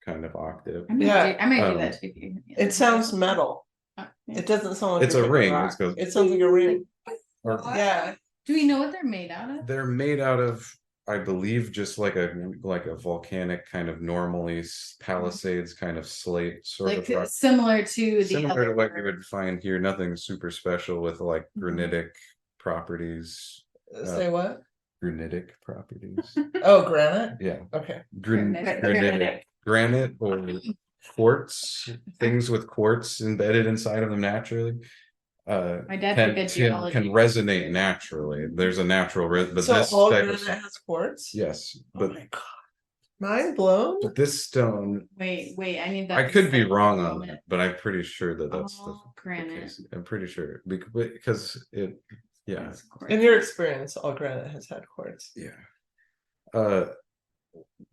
kind of octave. I might Yeah. do, I might do that too. It sounds metal. Oh, yeah. It doesn't sound like It's a ring. rock. It goes- It sounds like a ring. Or Yeah. Do we know what they're made out of? they're made out of, I believe, just like a volcanic kind of normally palisades kind of slate sort Like of rock. similar to the Similar other to what you would find here, nothing super special with like Mhm. granitic properties. Say what? Granitic properties. Oh, granite. Yeah. Okay. Granitic. Granite or quartz, things with quartz embedded inside of them naturally, My dad's a can good geologist. resonate naturally. There's a natural but So this all type granite of has quartz? yes, Oh but my god. Mind blown? this stone, Wait, I need that. I to could be sit for a wrong on moment. that, but I'm pretty sure that that's All the granite. case. I'm pretty sure because it, yeah, That's quartz. In your experience, all granite has had quartz. yeah.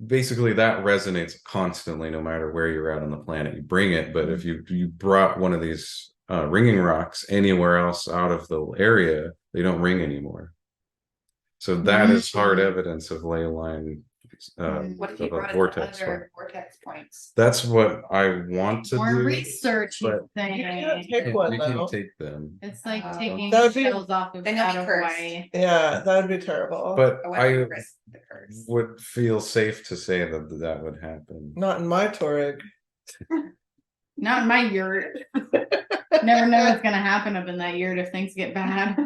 Basically that resonates constantly no matter where you're at on the planet you bring it, but if you brought one of these ringing rocks anywhere else out of the area, they don't ring anymore. So that is hard evidence of ley line What if you of a brought it to vortex other vortex points? that's what I want to More do, research, but You can't thing. take one you though. can't take them. It's like taking That would be- shells off of Then you'll out be of cursed. Hawaii. Yeah, that would be terrible. But I I wouldn't risk the curse. would feel safe to say that that would happen. Not in my Touareg. Not in my yurt. Never know what's gonna happen up in that yurt if things get bad.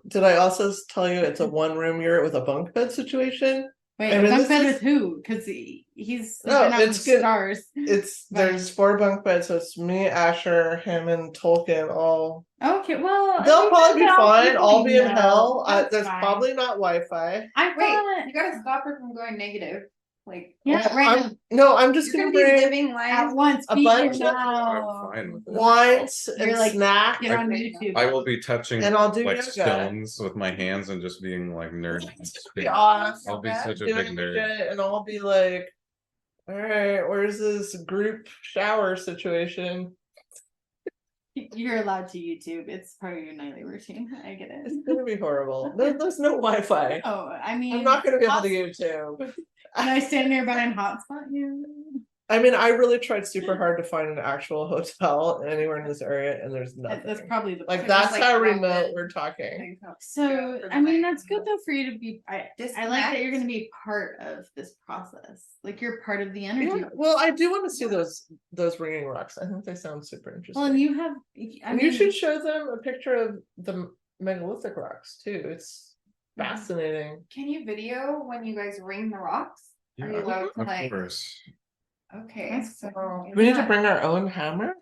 Did I also tell you it's a one-room yurt with a bunk bed situation? Wait, I mean, bunk this bed is- with who? Because he's No, sleeping out it's with good. stars. It's Right. there's 4 bunk beds, so it's me, Asher, him, and Tolkien all. Okay, well, I They'll think probably be that's all fine. people I'll be in know. hell. That's There's fine. probably not Wi-Fi. I Wait, thought, you gotta stop her from going negative. Like, yeah, right. I'm just you're gonna gonna be bring living At life. once, a speak bunch it of- now. I'm fine with it. wines You're and like, snacks. Get on YouTube. I will be touching And I'll do like yoga. stones with my hands and just being like nerd. Be awesome. I'll be such a big Doing nerd. shit, and I'll be like, all right, where's this group shower situation? You're allowed to YouTube. It's part of your nightly routine. I get it. It's gonna be horrible. There's no Wi-Fi. Oh, I mean, I'm not gonna be able to hotspot- YouTube. Can I stand nearby and hotspot you? I mean, I really tried super hard to find an actual hotel anywhere in this area, and there's nothing. That's probably the Like point. that's like how rapid. remote we're talking. So, I mean, that's good though for you to be. I like that Disconnect. you're going to be part of this process. Like you're part of the energy. Yeah, well, I do want to see those ringing rocks. I think they sound super interesting. Well, and you have. I And mean, you should show them a picture of the megalithic rocks too. It's fascinating. Can you video when you guys ring the rocks? Are you Yeah, allowed to of like? course. Okay, That's so cool. We need to bring our own hammer.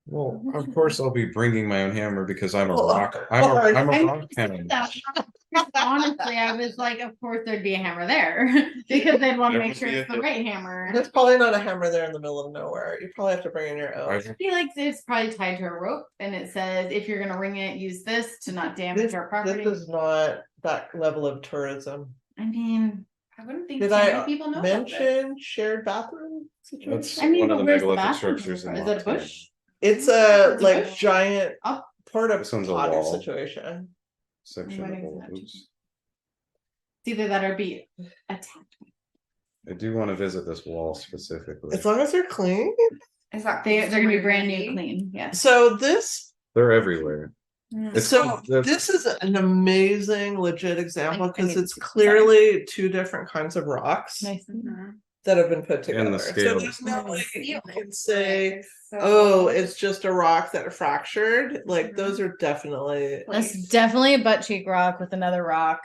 Well, of course I'll be bringing my own hammer because I'm a Oh, rock. I'm a Lord. rock hammer. Honestly, I was like, of course there'd be a hammer there because they'd want to There make would sure be it's the right hammer. There's probably not a hammer there in the middle of nowhere. You probably have to bring in your own. I feel like it's probably tied to a rope, and it says if you're gonna ring it, use this to not damage This, our property. this is not that level of tourism. I mean, I wouldn't think Did too I many people know about this. mention shared bathroom That's situation? I mean, one but of the where's the megalithic bathroom structures in coming from? Is it a Montana. bush? It's a It's a like bush. giant Oh. porta This one's a potty wall. situation. Section What of is all that? oops. It's either that or be attacked. I do want to visit this wall specifically. As long as they're clean. Is that They're close gonna where be you're brand gonna new, be? clean. Yes. So this They're everywhere. Mm. It's so the- this is an amazing legit example I because need it's to- clearly 2 different kinds of rocks Nice. Mhm. that have been put And together. the So scale. there's no way you Seal can say, is so- oh, it's just a rock that fractured. Like Mhm. those are definitely That's placed. definitely a butt cheek rock with another rock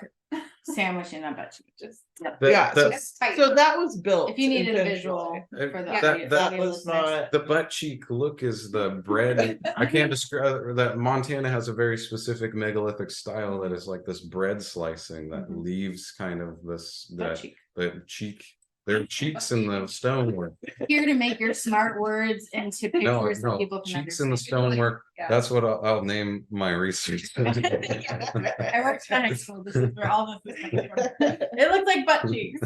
sandwiched in a butt cheek. Just That- yeah. that- it's tight. So that was built. If you needed a visual intentionally. for the that- audio, that audio was listeners. not. the butt cheek look is the bread. I can't describe that. Montana has a very specific megalithic style that is like this bread slicing that Mhm. leaves kind of this Butt that cheek. the cheek. There are cheeks in the stonework. Here to make your smart words into No, pictures that no, people can cheeks in the understand. stonework. Yeah. That's what I'll name my research. I worked in high school. This is where all this is coming from. It looks like butt cheeks.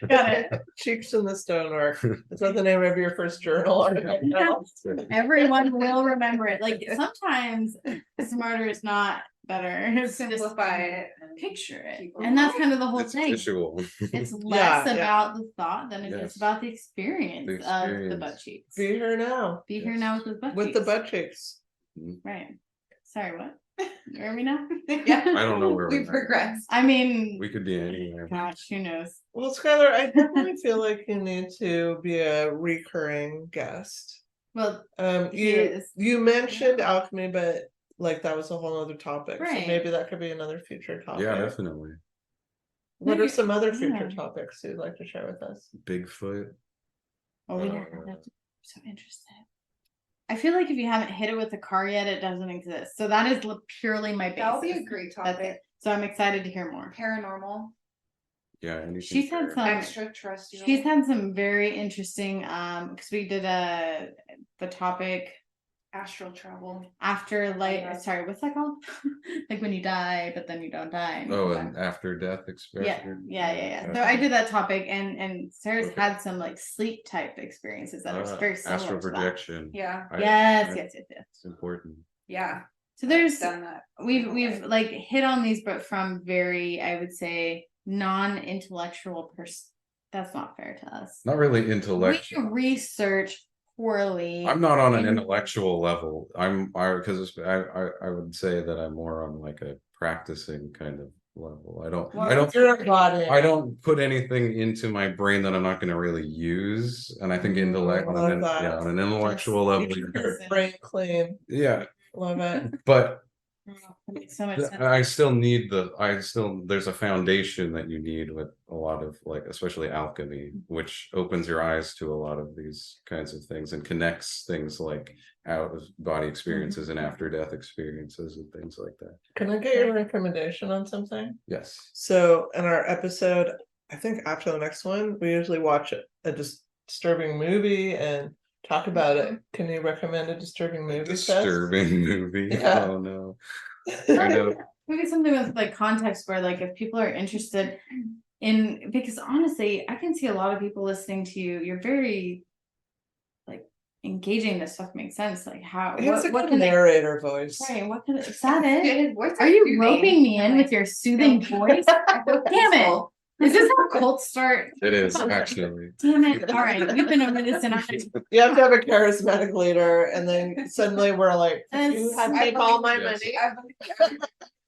Got it. Cheeks in the Stonework. Is that the name of your first journal article? Everyone will remember it. Like sometimes smarter is not better. It's just Simplify it. and picture it. people- And that's kind of the whole It's thing. visual. It's less yeah. about the thought than it is Yes. about the experience, The of the experience. butt cheeks. Be here now. Be here now with the butt With cheeks. the butt cheeks. Right. Sorry, what? Where are we now? Yeah. I don't know where We we're at. progressed. I mean, We could be anywhere. gosh, who knows? Well, Skyler, I definitely feel like you need to be a recurring guest. Well, You is. you mentioned alchemy, but like that was a whole other topic. Right. So maybe that could be another future topic. Yeah, definitely. What No, are some other future yeah. topics you'd like to share with us? Bigfoot. Oh yeah, that's so interesting. I feel like if you haven't hit it with a car yet, it doesn't exist. So that is purely my basis. That'll be a great That's topic. it. So I'm excited to hear more. Paranormal, Yeah, anything She's had some. extraterrestrial. She's had some very interesting. Because we did the topic astral travel. afterlife. Sorry, what's that called? Like when you die, but then you don't die. Oh, and after death experience. Yeah. So I did that topic, and Sarah's had some like sleep type experiences that are very similar astral to that. projection. Yeah. Yes. It's important. Yeah. So there's done that. we've like hit on these, but from very, I would say, non-intellectual that's not fair to us. Not really intellectual. We research poorly. I'm not on an intellectual level. Because I would say that I'm more on like a practicing kind of level. I don't put anything into my brain that I'm not going to really use. And I think intellect on an intellectual level. Brain clean. Yeah. Love it. But That makes so much sense. there's a foundation that you need with a lot of like, especially alchemy, which opens your eyes to a lot of these kinds of things and connects things like out of body experiences and after death experiences and things like that. Can I get your recommendation on something? Yes. So in our episode, I think after the next one, we usually watch a disturbing movie and talk about it. Can you recommend a disturbing movie? Movie? Yeah. Oh no. I know. Maybe something with like context where like if people are interested in, because honestly, I can see a lot of people listening to you. You're very like engaging. This stuff makes sense. Like how what can narrator voice? Right. What can is that it? Are you roping me in with your soothing voice? Damn it. Is this how cults start? It is actually. Damn it. All right. We've been over this and You have to have a charismatic leader, and then suddenly we're like, you have to take all my money.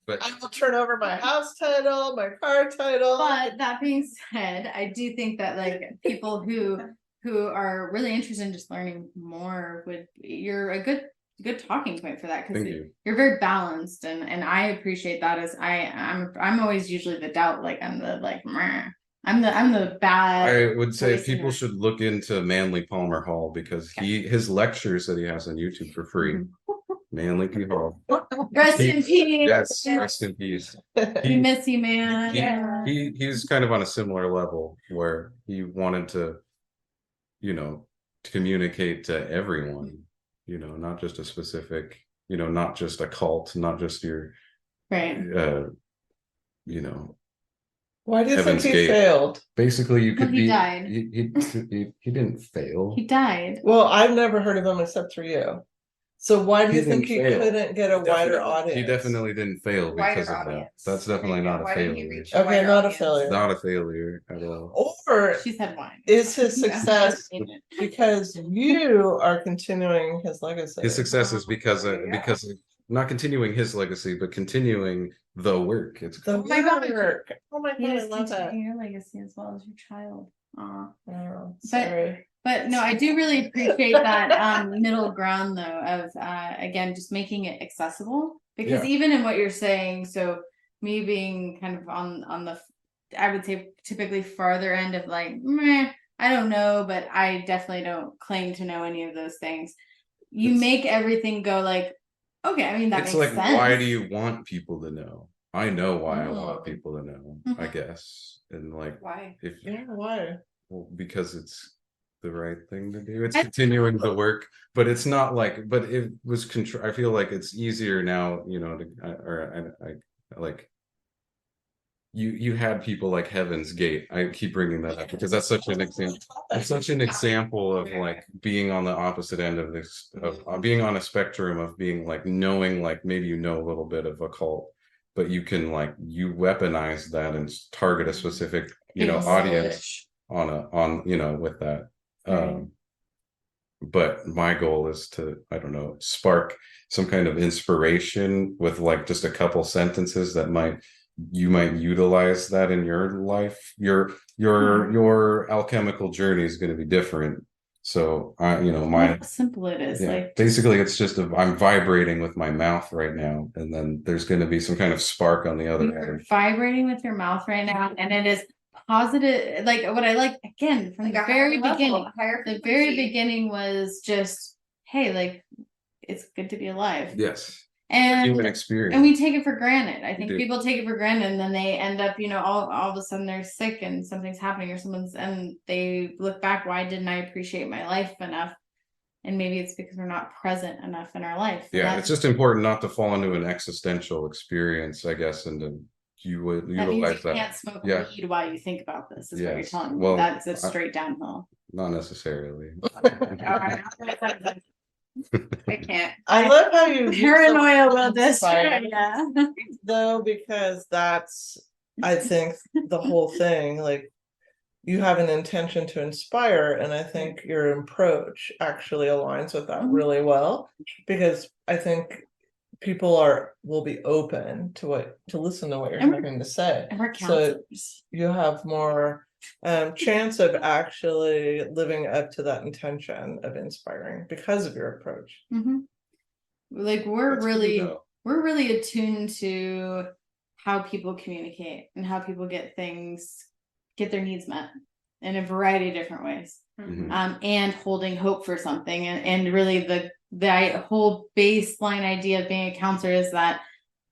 But I will turn over my house title, my car title. But that being said, I do think that like people who are really interested in just learning more you're a good talking point for that, because you're very balanced, and I appreciate that. As I'm always usually the doubt, like I'm the like I'm the bad. I would say people should look into Manly Palmer Hall, because his lectures that he has on YouTube for free. Manly P. Hall. Rest in peace. Yes, rest in peace. We miss you, man. He's kind of on a similar level where he wanted to, to communicate to everyone, not just a specific, not just a cult, not just your right. Why do you think he failed? Basically, he died. He didn't fail. He died. Well, I've never heard of him except through you. So why do you think he couldn't get a wider audience? He definitely didn't fail because of that. That's definitely not a failure. Okay, not a failure. Not a failure at all. Or she's had wine. Is his success because you are continuing his legacy? His success is because of not continuing his legacy, but continuing the work. It's the work. Oh my god, I love that. Your legacy as well as your child. Oh, sorry. But no, I do really appreciate that middle ground though of again just making it accessible, because even in what you're saying, so me being kind of on the, I would say typically farther end of like I don't know, but I definitely don't claim to know any of those things. You make everything go like, okay, I mean that makes sense. Why do you want people to know? I know why I want people to know, I guess. And like why? Why? Well, because it's the right thing to do. It's continuing the work, but it's not like, but it was I feel like it's easier now, you had people like Heaven's Gate. I keep bringing that up because that's such an example. It's such an example of like being on the opposite end of this, of being on a spectrum of being like knowing, like maybe a little bit of occult, but you can like you weaponize that and target a specific audience on with that. But my goal is to, I don't know, spark some kind of inspiration with like just a couple sentences that you might utilize that in your life. Your alchemical journey is going to be different. So how simple it is. Like basically it's just I'm vibrating with my mouth right now, and then there's going to be some kind of spark on the other end. Vibrating with your mouth right now, and it is positive, like what I like again from Like the a very higher level, beginning. a higher The very frequency. beginning was just, hey, like it's good to be alive. Yes. And Human experience. and we take it for granted. I We think do. people take it for granted, and then they end up, all of a sudden they're sick and something's happening or and they look back, why didn't I appreciate my life enough? And maybe it's because we're not present enough in our life. Yeah, it's just important not to fall into an existential experience, I guess, and to you would that means utilize you that. can't smoke Yeah. weed while you think about this, is what you're Yes. telling me. Well, That's a straight downhill. Not necessarily. I can't. I love how you use the Paranoia word will destroy inspired, ya. though, because that's, I think, the whole thing. Like, you have an intention to inspire, and I think your approach actually aligns with that Mhm. really well, because I think people will be open to listen to what you're And we're- having to say. And we're So counselors. you have more chance of actually living up to that intention of inspiring because of your approach. Mhm. Like That's good to know. we're really attuned to how people communicate and how people get their needs met in a variety of different ways. Mhm. And holding hope for something, and really the whole baseline idea of being a counselor is that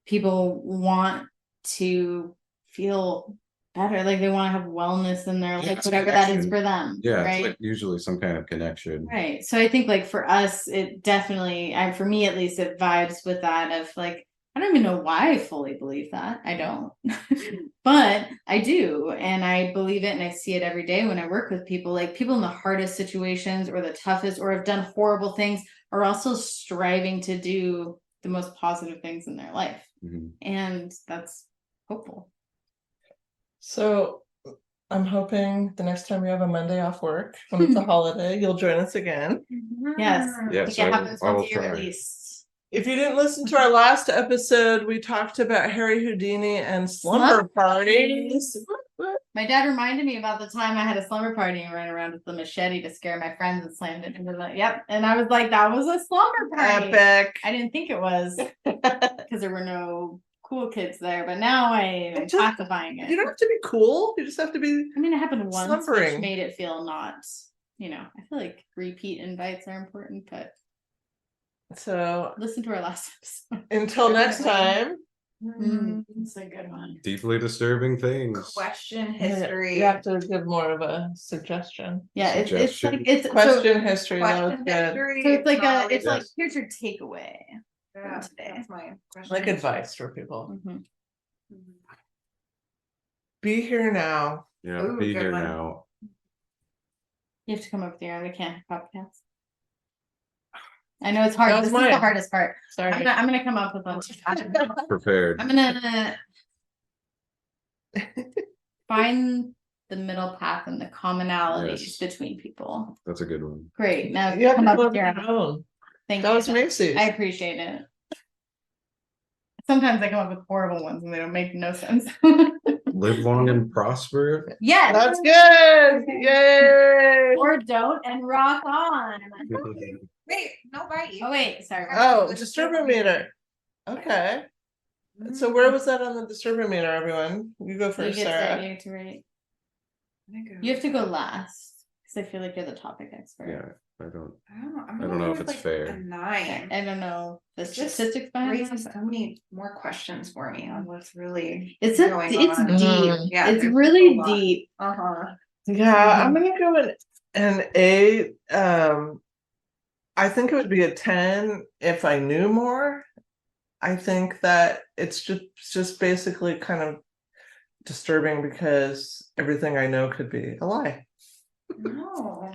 people want to feel better, like they want to have wellness in their Yeah, life, it's whatever that is connection. for them. Yeah, right. it's like usually some kind of connection. Right. So I think like for us, it definitely, for me at least, it vibes with that of like, I don't even know why I fully believe that. I don't, but I do. And I believe it, and I see it every day when I work with people, like people in the hardest situations or the toughest or have done horrible things are also striving to do the most positive things in their life. Mhm. And that's hopeful. So I'm hoping the next time you have a Monday off work, when it's a holiday, you'll join us again. Yes. I Yes, think it happens I will once a year at try. least. If you didn't listen to our last episode, we talked about Harry Houdini and slumber parties. My dad reminded me about the time I had a slumber party and ran around with the machete to scare my friends and slammed it into the, yep. And I was like, that was a slumber party. Epic. I didn't think it was because there were no cool kids there, but now I'm classifying it. You don't have to be cool. You just have to be. I mean, it happened once, slumbering. which made it feel not, I feel like repeat invites are important, but So listen to our last episode. until next time. It's a good one. Deeply disturbing things. Question history. You have to give more of a suggestion. Yeah, it's like Suggestion. it's Question history. That was Question good. history. so it's like not it's like Yes. here's your takeaway. yeah, today. that's my question. Like advice for people. Mhm. Be here now. Yeah, Ooh, be good here one. now. You have to come up with your own. We can't have podcasts. I know it's hard. That was This is mine. the hardest part. Sorry. I'm gonna come up with one. Prepared. I'm gonna find the middle path and the commonalities Yes. between people. That's a good one. Great. Now You have come to up come up with with your your own. own. Thank That you. was Macy's. I appreciate it. Sometimes I come up with horrible ones and they don't make no sense. Live long and prosper. Yes. That's good. Yay. Or don't and rock on. Wait, no bite. Oh wait, sorry. Oh, disturber meter. Okay. So where was that on the disturber meter, everyone? You go You first, get to, Sarah. you get to rate. You have to go last because I feel like you're the topic expert. Yeah, I don't. I'm I don't know if gonna it's go with, fair. A 9. I don't know the It's just statistics behind Raises it. so many more questions for me on what's really It's going it's on. deep. Yeah, It's there's really a lot. deep. Yeah, I'm gonna go with an 8. I think it would be a 10 if I knew more. I think that it's just basically kind of disturbing because everything I know could be a lie. No.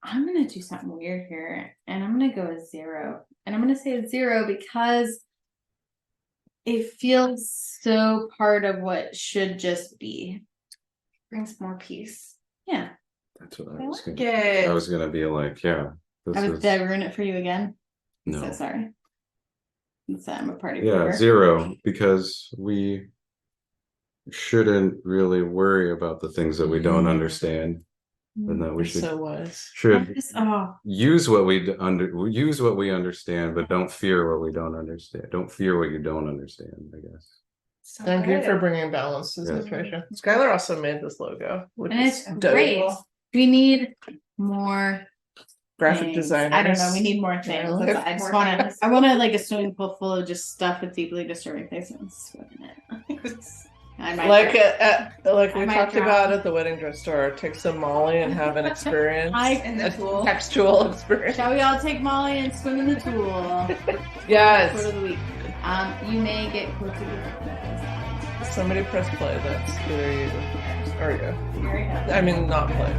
I'm gonna do something weird here, and I'm gonna go with 0. And I'm gonna say a 0 because it feels so part of what should just be. Brings more peace. Yeah. That's what I I was like gonna. it. I was gonna be like, yeah. Did I ruin it for you again? I'm No. so sorry. I'm a party Yeah, pooper. 0, because we shouldn't really worry about the things that we don't understand, and that we It should so was. use what we understand, but don't fear what we don't understand. Don't fear what you don't understand, I guess. So Thank you good. for bringing balance to the Yeah. situation. Skylar also made this logo, which And is it's dope. great. We need more Graphic things. designers. I don't know. We need more things. Yeah. That's- I just More want to. things. I want to like a swimming pool full of just stuff with deeply disturbing things and swim in it. I might Like drown. we I might talked drown. about at the wedding dress store, take some Molly and have an experience, In the a pool. textual experience. Shall we all take Molly and swim in the pool? Quote Yes. of the week. You may get quotes of the week. Somebody press play. That's either you or you. Here we go. I mean, not play.